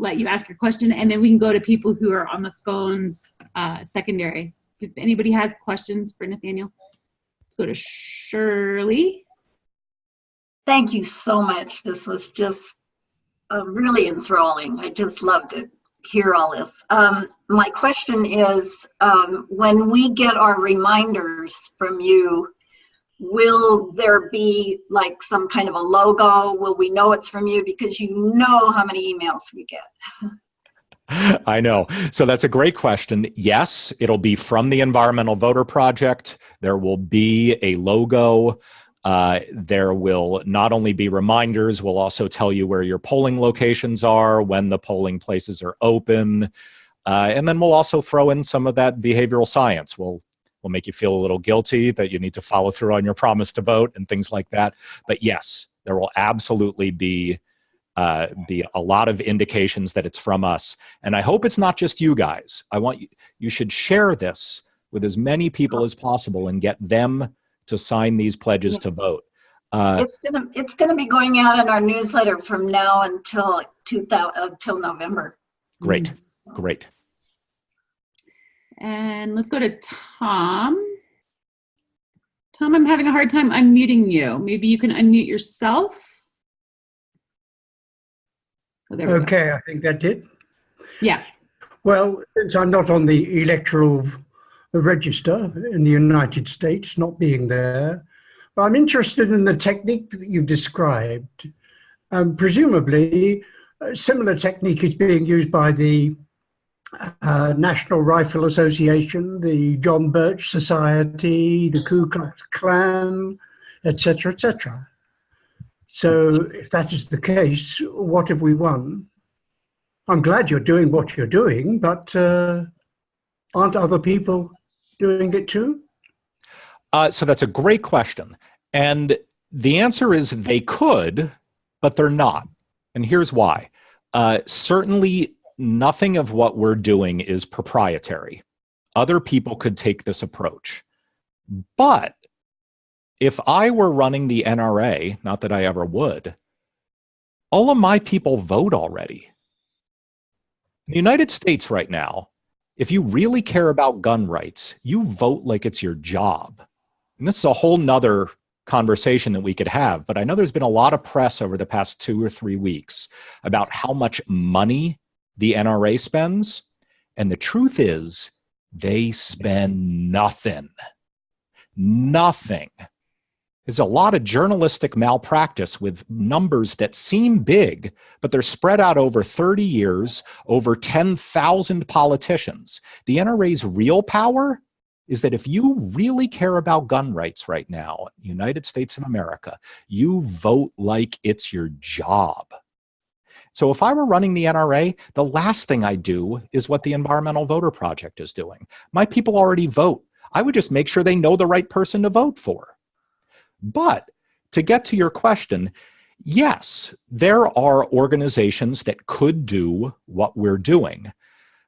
let you ask your question, and then we can go to people who are on the phones secondary. If anybody has questions for Nathaniel, let's go to Shirley. Thank you so much. This was just really enthralling. I just loved it. Hear all this. My question is, when we get our reminders from you, will there be like some kind of a logo? Will we know it's from you? Because you know how many emails we get. I know. So that's a great question. Yes, it'll be from the Environmental Voter Project. There will be a logo. There will not only be reminders, we'll also tell you where your polling locations are, when the polling places are open, and then we'll also throw in some of that behavioral science. We'll make you feel a little guilty that you need to follow through on your promise to vote and things like that. But yes, there will absolutely be a lot of indications that it's from us. And I hope it's not just you guys. I want you should share this with as many people as possible and get them to sign these pledges to vote. It's gonna be going out in our newsletter from now until November. Great, great. And let's go to Tom. Tom, I'm having a hard time unmuting you. Maybe you can unmute yourself. Oh, there we go. Okay, I think that did. Yeah. Well, since I'm not on the electoral register in the United States, not being there, but I'm interested in the technique that you've National Rifle Association, the John Birch Society, the Ku Klux Klan, etc., etc. So if that is the case, what have we won? I'm glad you're doing what you're doing, but aren't other people doing it too? So that's a great question. And the answer is they could, but they're not. And here's why. Certainly, nothing of what we're doing is proprietary. Other people could take this approach. But if I were running the NRA, not that I ever would, all of my people vote already. In the United States right now, if you really care about gun rights, you vote like it's your job. And this is a whole nother conversation that we could have, but I know there's been a lot of press over the past 2 or 3 weeks about how much money the NRA spends. And the truth is, they spend nothing. Nothing. There's a lot of journalistic malpractice with numbers that seem big, but they're spread out over 30 years, over 10,000 politicians. The NRA's real power is that if you really care about gun rights right now in the United States of America, you vote like it's your job. So if I were running the NRA, the last thing I do is what the Environmental Voter Project is doing. My people already vote. I would just make sure they know the right person to vote for. But to get to your question, yes, there are organizations that could do what we're doing,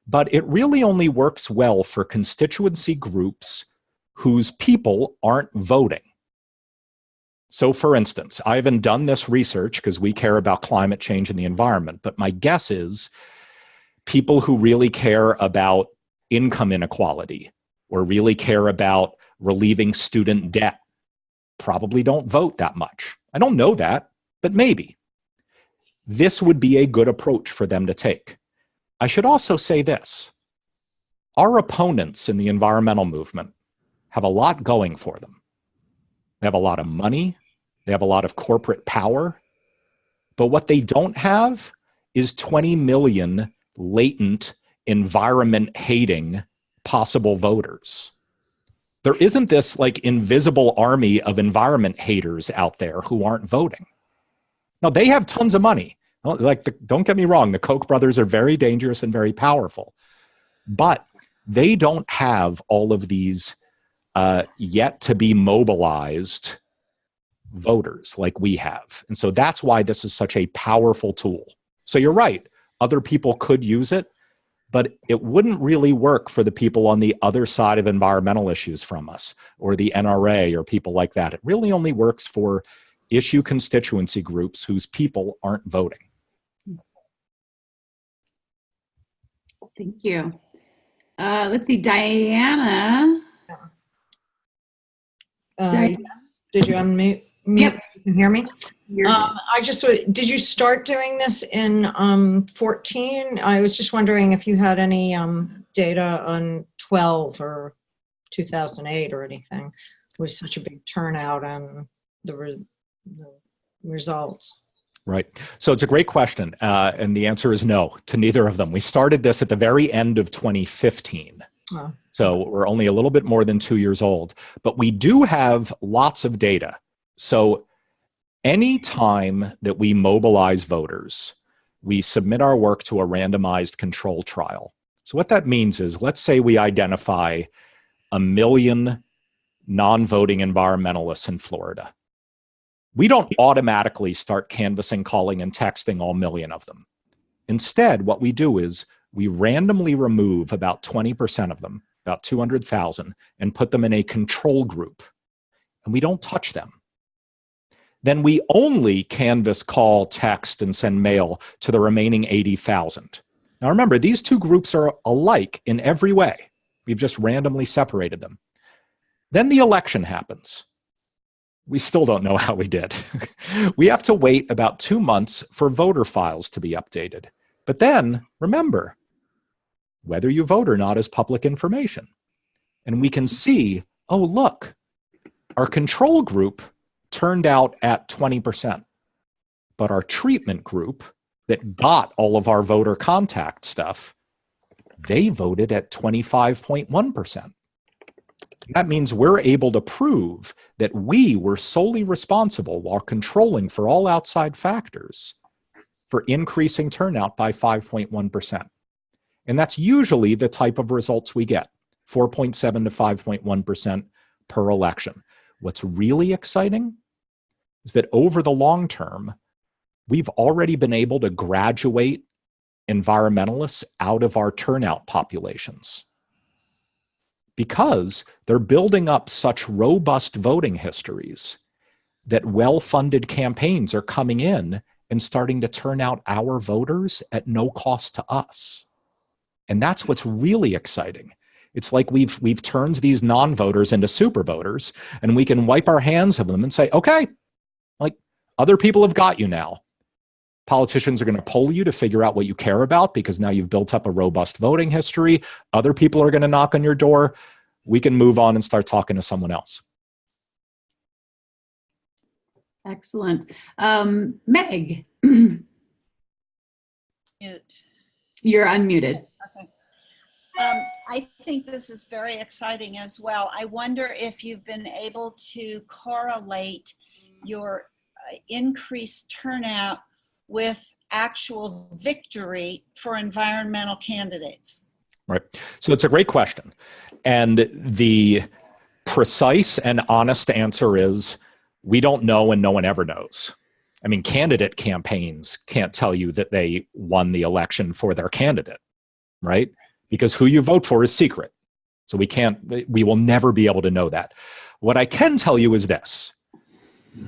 but it really only works well for constituency groups whose people aren't voting. So for instance, I haven't done this research because we care about climate change and the environment, but my guess is people who really care about income inequality or really care about relieving student debt probably don't vote that much. I don't know that, but maybe. This would be a good approach for them to take. I should also say this. Our opponents in the environmental movement have a lot going for them. They have a lot of money. They have a lot of corporate power. But what they don't have is 20 million latent environment-hating possible voters. There isn't this like invisible army of environment haters out there who aren't voting. Now, they have tons of money. Don't get me wrong, the Koch brothers are very dangerous and very powerful. But they don't have all of these yet to be mobilized voters like we have. And so that's why this is such a powerful tool. So you're right, other people could use it, but it wouldn't really work for the people on the other side of environmental issues from us, or the NRA, or people like that. It really only works for issue constituency groups whose people aren't voting. Thank you. Let's see, Diana. Yes. Did you unmute? Yep. You can hear me? You're did you start doing this in 14? I was just wondering if you had any data on 12 or 2008 or anything. It was such a big turnout and the results. Right. So it's a great question. And the answer is no to neither of them. We started this at the very end of 2015. Oh. So we're only a little bit more than 2 years old. But we do have lots of data. So any time that we mobilize voters, we submit our work to a randomized control trial. So what that means is, let's say we identify 1 million non-voting environmentalists in Florida. We don't automatically start canvassing, calling, and texting all 1 million of them. Instead, what we do is we randomly remove about 20% of them, about 200,000, and put them in a control group. And we don't touch them. Then we only canvass, call, text, and send mail to the remaining 80,000. Now remember, these two groups are alike in every way. We've just randomly separated them. Then the election happens. We still don't know how we did. We have to wait about 2 months for voter files to be updated. But then, remember, whether you vote or not is public information. And we can see, oh, look, our control group turned out at 20%. But our treatment group that got all of our voter contact stuff They voted at 25.1%. That means we're able to prove that we were solely responsible while controlling for all outside factors for increasing turnout by 5.1%. And that's usually the type of results we get, 4.7 to 5.1% per election. What's really exciting is that over the long term, we've already been able to graduate environmentalists out of our turnout populations because they're building up such robust voting histories that well-funded campaigns are coming in and starting to turn out our voters at no cost to us. And that's what's really exciting. It's like we've turned these non-voters into super voters, and we can wipe our hands of them and say, okay, like other people have got you now. Politicians are going to poll you to figure out what you care about because now you've built up a robust voting history. Other people are going to knock on your door. We can move on and start talking to someone else. Excellent. Meg. Mute. You're unmuted. Okay. I think this is very exciting as well. I wonder if you've been able to correlate your increased turnout with actual victory for environmental candidates. Right. So it's a great question. And the precise and honest answer is we don't know and no one ever knows. I mean, candidate campaigns can't tell you that they won the election for their candidate, right? Because who you vote for is secret. So we will never be able to know that. What I can tell you is this.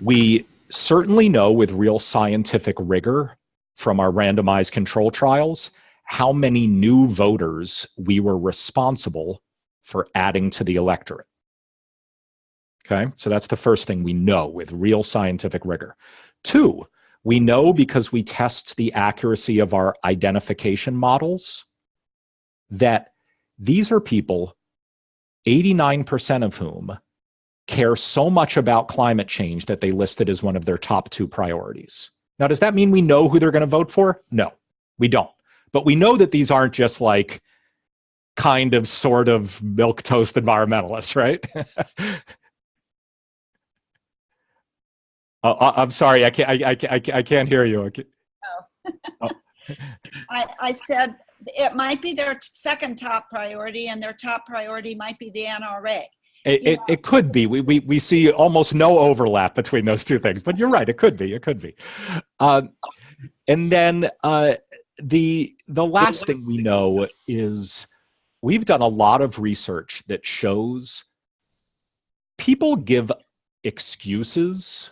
We certainly know with real scientific rigor from our randomized control trials how many new voters we were responsible for adding to the electorate. Okay, so that's the first thing we know with real scientific rigor. 2, we know because we test the accuracy of our identification models that these are people, 89% of whom care so much about climate change that they list it as one of their top 2 priorities. Now, does that mean we know who they're going to vote for? No, we don't. But we know that these aren't just like kind of sort of milquetoast environmentalists, right? I'm sorry, I can't hear you. Oh. I said it might be their second top priority, and their top priority might be the NRA. It could be. We see almost no overlap between those two things, but you're right. It could be. It could be. And then the last thing we know is we've done a lot of research that shows people give excuses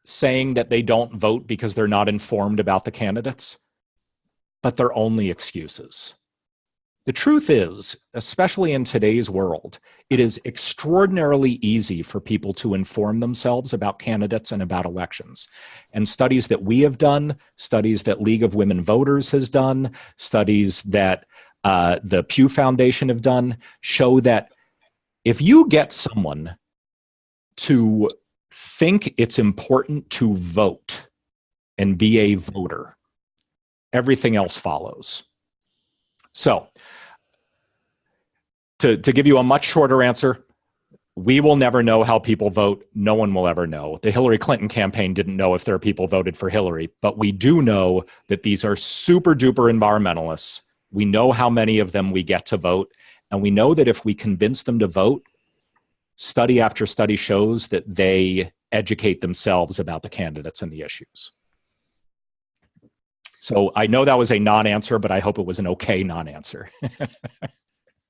saying that they don't vote because they're not informed about the candidates, but they're only excuses. The truth is, especially in today's world, it is extraordinarily easy for people to inform themselves about candidates and about elections. And studies that we have done, studies that League of Women Voters has done, studies that the Pew Foundation have done, show that if you get someone to think it's important to vote and be a voter, everything else follows. So, to give you a much shorter answer, we will never know how people vote. No one will ever know. The Hillary Clinton campaign didn't know if their people voted for Hillary, but we do know that these are super duper environmentalists. We know how many of them we get to vote, and we know that if we convince them to vote, study after study shows that they educate themselves about the candidates and the issues. So I know that was a non-answer, but I hope it was an okay non-answer.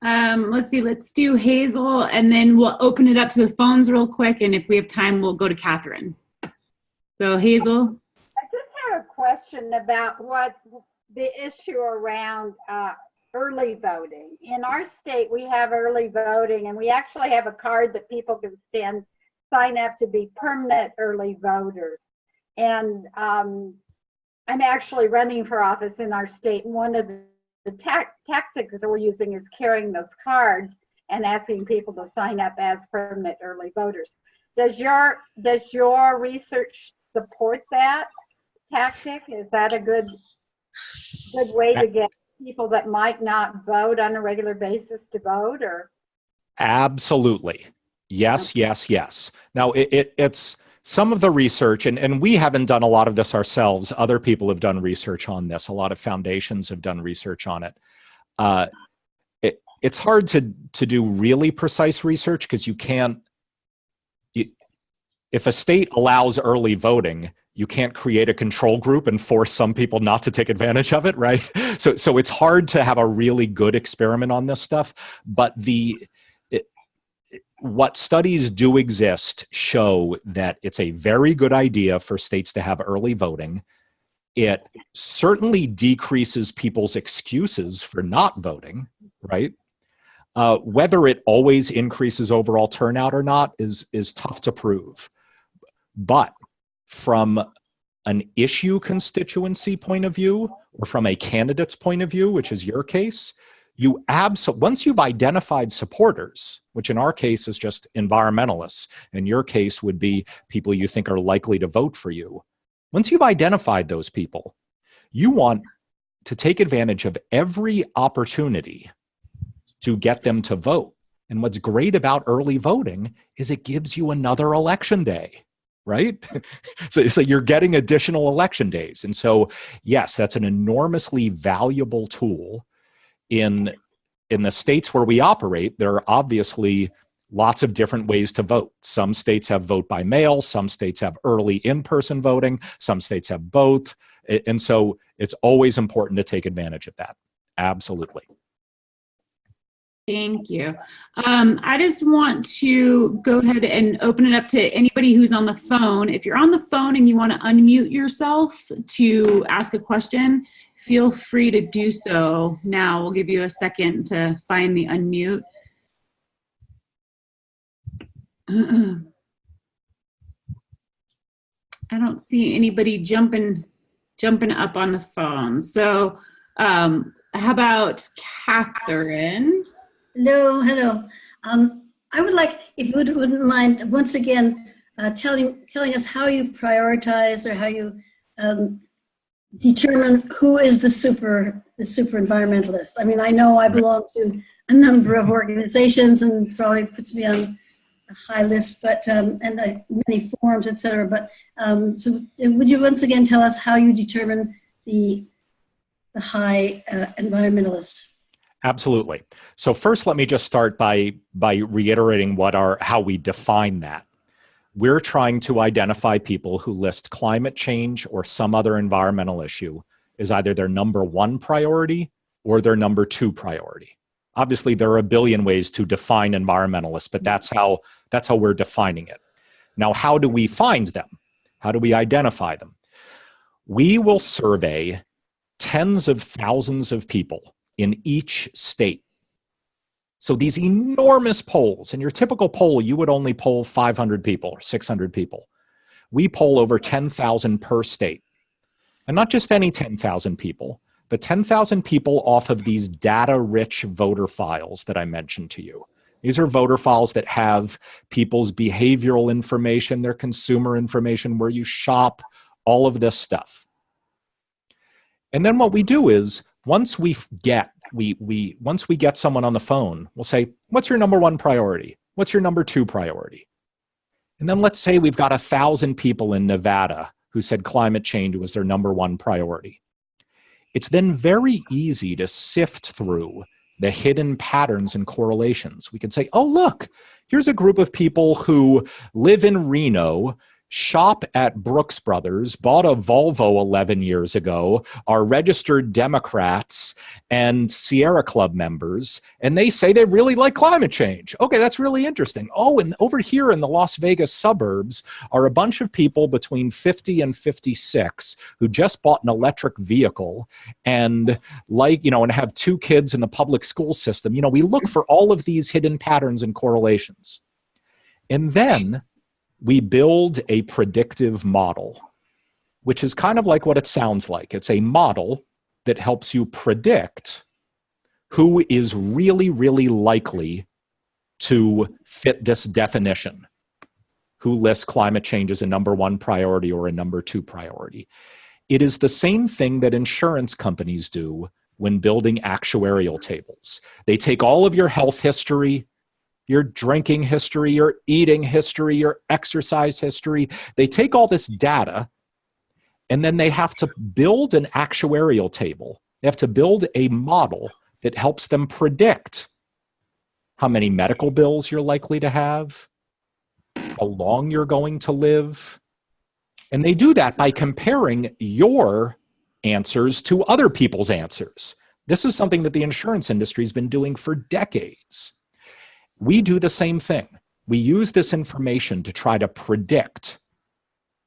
Let's see, let's do Hazel, and then we'll open it up to the phones real quick, and if we have time, we'll go to Catherine. So Hazel? I just have a question about what the issue around early voting. In our state, we have early voting, and we actually have a card that people can sign up to be permanent early voters. And I'm actually running for office in our state, and one of the tactics that we're using is carrying those cards and asking people to sign up as permanent early voters. Does your research support that tactic? Is that a good way to get people that might not vote on a regular basis to vote, or? Absolutely. Yes, yes, yes. Now, it's some of the research, and we haven't done a lot of this ourselves. Other people have done research on this. A lot of foundations have done research on it. It's hard to do really precise research because you can't, if a state allows early voting, you can't create a control group and force some people not to take advantage of it, right? So it's hard to have a really good experiment on this stuff, but what studies do exist show that it's a very good idea for states to have early voting. It certainly decreases people's excuses for not voting, right? Whether it always increases overall turnout or not is tough to prove. But from an issue constituency point of view, or from a candidate's point of view, which is your case, once you've identified supporters, which in our case is just environmentalists, in your case would be people you think are likely to vote for you. Once you've identified those people, you want to take advantage of every opportunity to get them to vote. And what's great about early voting is it gives you another election day, right? So you're getting additional election days. And so, yes, that's an enormously valuable tool. In the states where we operate, there are obviously lots of different ways to vote. Some states have vote by mail, some states have early in-person voting, some states have both. And so it's always important to take advantage of that. Absolutely. Thank you. I just want to go ahead and open it up to anybody who's on the phone. If you're on the phone and you want to unmute yourself to ask a question, feel free to do so now. We'll give you a second to find the unmute. I don't see anybody jumping up on the phone. So how about Catherine? Hello. I would like, if you wouldn't mind, once again, telling us how you prioritize or how you determine who is the super environmentalist. I mean, I know I belong to a number of organizations and probably puts me on a high list, but many forums, etc. But so would you once again tell us how you determine the high environmentalist? Absolutely. So first, let me just start by reiterating how we define that. We're trying to identify people who list climate change or some other environmental issue as either their number one priority or their number two priority. Obviously, there are a billion ways to define environmentalists, but that's how we're defining it. Now, how do we find them? How do we identify them? We will survey tens of thousands of people in each state. So these enormous polls, in your typical poll, you would only poll 500 people or 600 people. We poll over 10,000 per state. And not just any 10,000 people, but 10,000 people off of these data-rich voter files that I mentioned to you. These are voter files that have people's behavioral information, their consumer information, where you shop, all of this stuff. And then what we do is, once we get someone on the phone, we'll say, what's your number one priority? What's your number two priority? And then let's say we've got 1,000 people in Nevada who said climate change was their number one priority. It's then very easy to sift through the hidden patterns and correlations. We can say, oh, look, here's a group of people who live in Reno, shop at Brooks Brothers, bought a Volvo 11 years ago, are registered Democrats and Sierra Club members, and they say they really like climate change. Okay, that's really interesting. Oh, and over here in the Las Vegas suburbs are a bunch of people between 50 and 56 who just bought an electric vehicle and and have 2 kids in the public school system. We look for all of these hidden patterns and correlations. And then we build a predictive model, which is kind of like what it sounds like. It's a model that helps you predict who is really, really likely to fit this definition, who lists climate change as a number one priority or a number two priority. It is the same thing that insurance companies do when building actuarial tables. They take all of your health history, your drinking history, your eating history, your exercise history. They take all this data, and then they have to build an actuarial table. They have to build a model that helps them predict how many medical bills you're likely to have, how long you're going to live. And they do that by comparing your answers to other people's answers. This is something that the insurance industry has been doing for decades. We do the same thing. We use this information to try to predict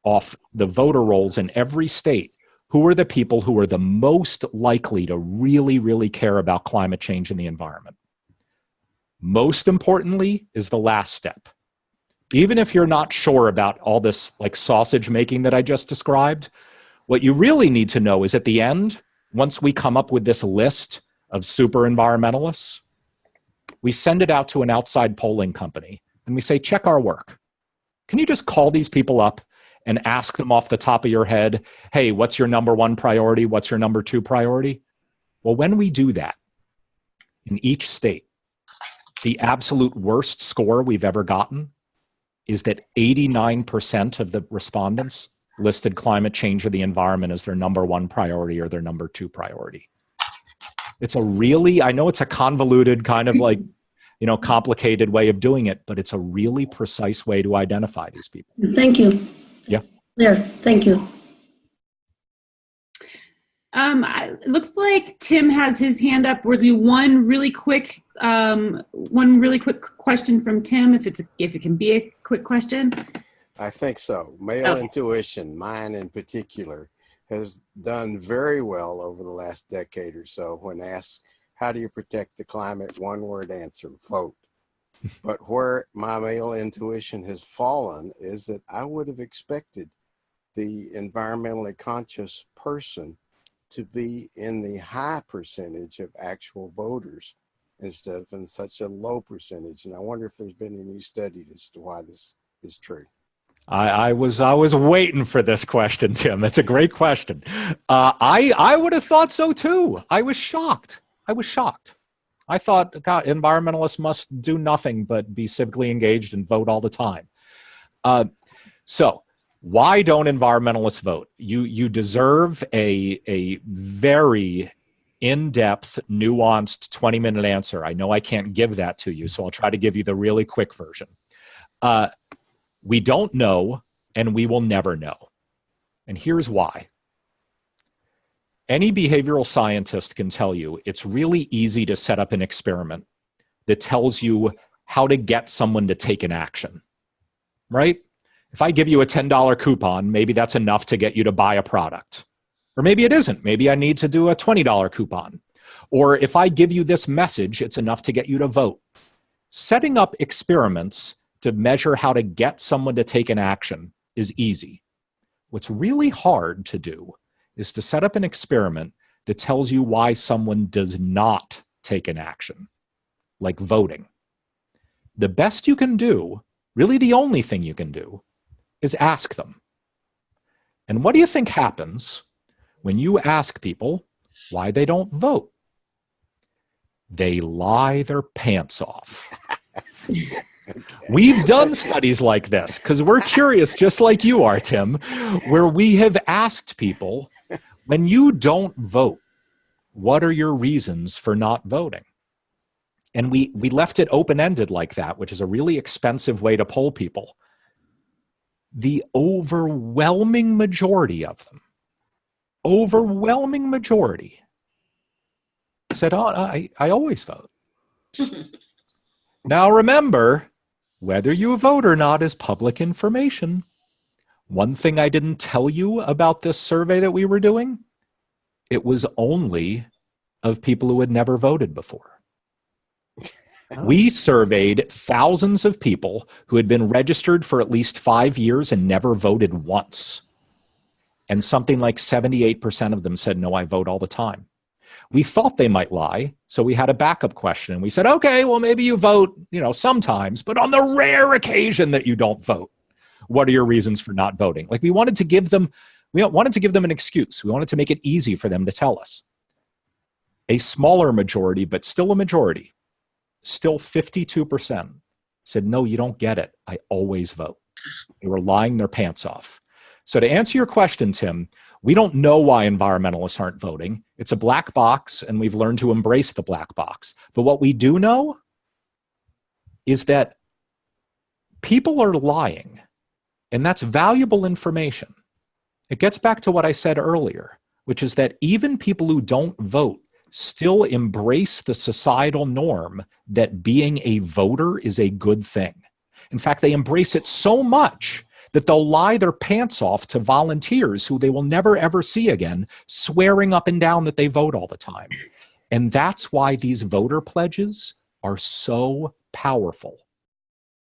off the voter rolls in every state who are the people who are the most likely to really, really care about climate change and the environment. Most importantly is the last step. Even if you're not sure about all this like sausage making that I just described, what you really need to know is at the end, once we come up with this list of super environmentalists, we send it out to an outside polling company and we say, check our work. Can you just call these people up and ask them off the top of your head, hey, what's your number one priority? What's your number two priority? Well, when we do that in each state, the absolute worst score we've ever gotten is that 89% of the respondents listed climate change or the environment as their number one priority or their number two priority. It's a really, I know it's a convoluted kind of like, complicated way of doing it, but it's a really precise way to identify these people. Thank you. Yeah. There, thank you. It looks like Tim has his hand up. We'll do one really quick question from Tim, if it can be a quick question. I think so. Male intuition, mine in particular, has done very well over the last decade or so. When asked, how do you protect the climate? One word answer, vote. But where my male intuition has fallen is that I would have expected the environmentally conscious person to be in the high percentage of actual voters instead of in such a low percentage. And I wonder if there's been any study as to why this is true. I was waiting for this question, Tim. It's a great question. I would have thought so too. I was shocked. I thought, God, environmentalists must do nothing but be civically engaged and vote all the time. So why don't environmentalists vote? You deserve a very in-depth, nuanced 20-minute answer. I know I can't give that to you, so I'll try to give you the really quick version. We don't know, and we will never know. And here's why. Any behavioral scientist can tell you it's really easy to set up an experiment that tells you how to get someone to take an action, right? If I give you a $10 coupon, maybe that's enough to get you to buy a product. Or maybe it isn't. Maybe I need to do a $20 coupon. Or if I give you this message, it's enough to get you to vote. Setting up experiments to measure how to get someone to take an action is easy. What's really hard to do is to set up an experiment that tells you why someone does not take an action, like voting. The best you can do, really the only thing you can do, is ask them. And what do you think happens when you ask people why they don't vote? They lie their pants off. We've done studies like this because we're curious, just like you are, Tim, where we have asked people, when you don't vote, what are your reasons for not voting? And we left it open-ended like that, which is a really expensive way to poll people. The overwhelming majority of them, said, oh, I always vote. Now remember, whether you vote or not is public information. One thing I didn't tell you about this survey that we were doing, it was only of people who had never voted before. We surveyed thousands of people who had been registered for at least 5 years and never voted once. And something like 78% of them said, no, I vote all the time. We thought they might lie, so we had a backup question. And we said, okay, well, maybe you vote, sometimes, but on the rare occasion that you don't vote, what are your reasons for not voting? Like we wanted to give them an excuse. We wanted to make it easy for them to tell us. A smaller majority, but still a majority, still 52%, said, no, you don't get it. I always vote. They were lying their pants off. So to answer your question, Tim, we don't know why environmentalists aren't voting. It's a black box, and we've learned to embrace the black box. But what we do know is that people are lying, and that's valuable information. It gets back to what I said earlier, which is that even people who don't vote still embrace the societal norm that being a voter is a good thing. In fact, they embrace it so much that they'll lie their pants off to volunteers who they will never ever see again, swearing up and down that they vote all the time. And that's why these voter pledges are so powerful.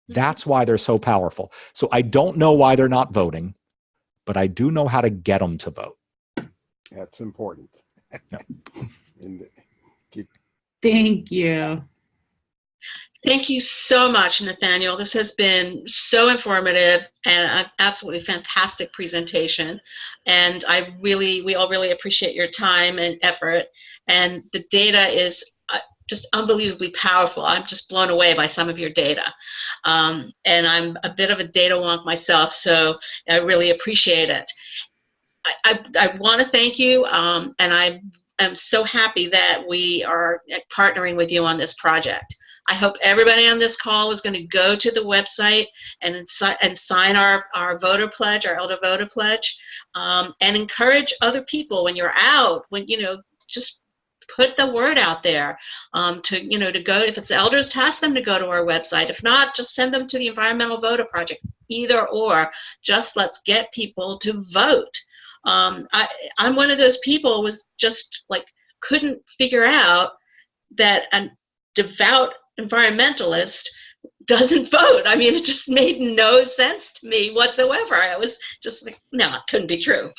That's why they're so powerful. So I don't know why they're not voting, but I do know how to get them to vote. That's important. Yeah. Thank you. Thank you so much, Nathaniel. This has been so informative and an absolutely fantastic presentation. And we all really appreciate your time and effort. And the data is just unbelievably powerful. I'm just blown away by some of your data. And I'm a bit of a data wonk myself, so I really appreciate it. I want to thank you, and I'm so happy that we are partnering with you on this project. I hope everybody on this call is going to go to the website and sign our voter pledge, our elder voter pledge, and encourage other people when you're out, just put the word out there to go. If it's elders, ask them to go to our website. If not, just send them to the Environmental Voter Project. Either or, just let's get people to vote. I'm one of those people was just couldn't figure out that a devout environmentalist doesn't vote. I mean, it just made no sense to me whatsoever. I was just like, no, it couldn't be true.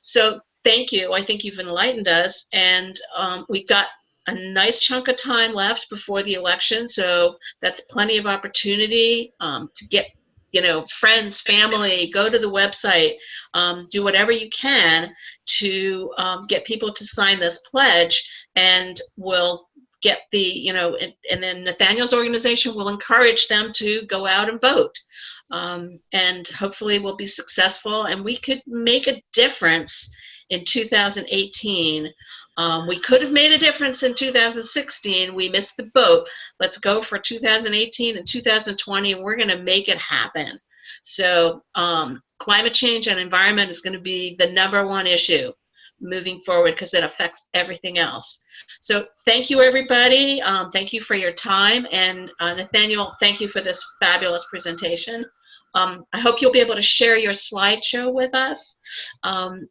So thank you. I think you've enlightened us, and we've got a nice chunk of time left before the election, so that's plenty of opportunity to get friends, family, go to the website, do whatever you can to get people to sign this pledge, and we'll get and then Nathaniel's organization will encourage them to go out and vote. And hopefully we'll be successful, and we could make a difference in 2018. We could have made a difference in 2016. We missed the boat. Let's go for 2018 and 2020, and we're going to make it happen. So climate change and environment is going to be the #1 issue moving forward because it affects everything else. So thank you, everybody. Thank you for your time. And Nathaniel, thank you for this fabulous presentation. I hope you'll be able to share your slideshow with us,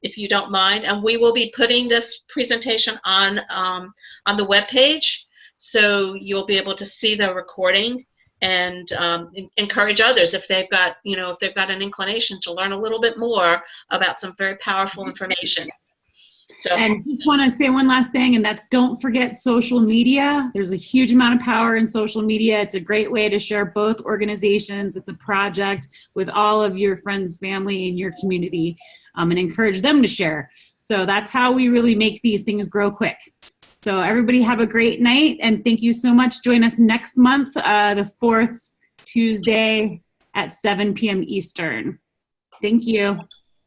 if you don't mind. And we will be putting this presentation on the webpage, so you'll be able to see the recording and encourage others if they've got, an inclination to learn a little bit more about some very powerful information. So. And just want to say one last thing, and that's don't forget social media. There's a huge amount of power in social media. It's a great way to share both organizations at the project with all of your friends, family, and your community, and encourage them to share. So that's how we really make these things grow quick. So everybody have a great night, and thank you so much. Join us next month, the 4th Tuesday at 7 p.m. Eastern. Thank you.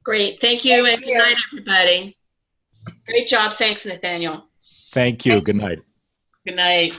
Great. Thank you, and good night, everybody. Great job. Thanks, Nathaniel. Thank you. Good night. Good night.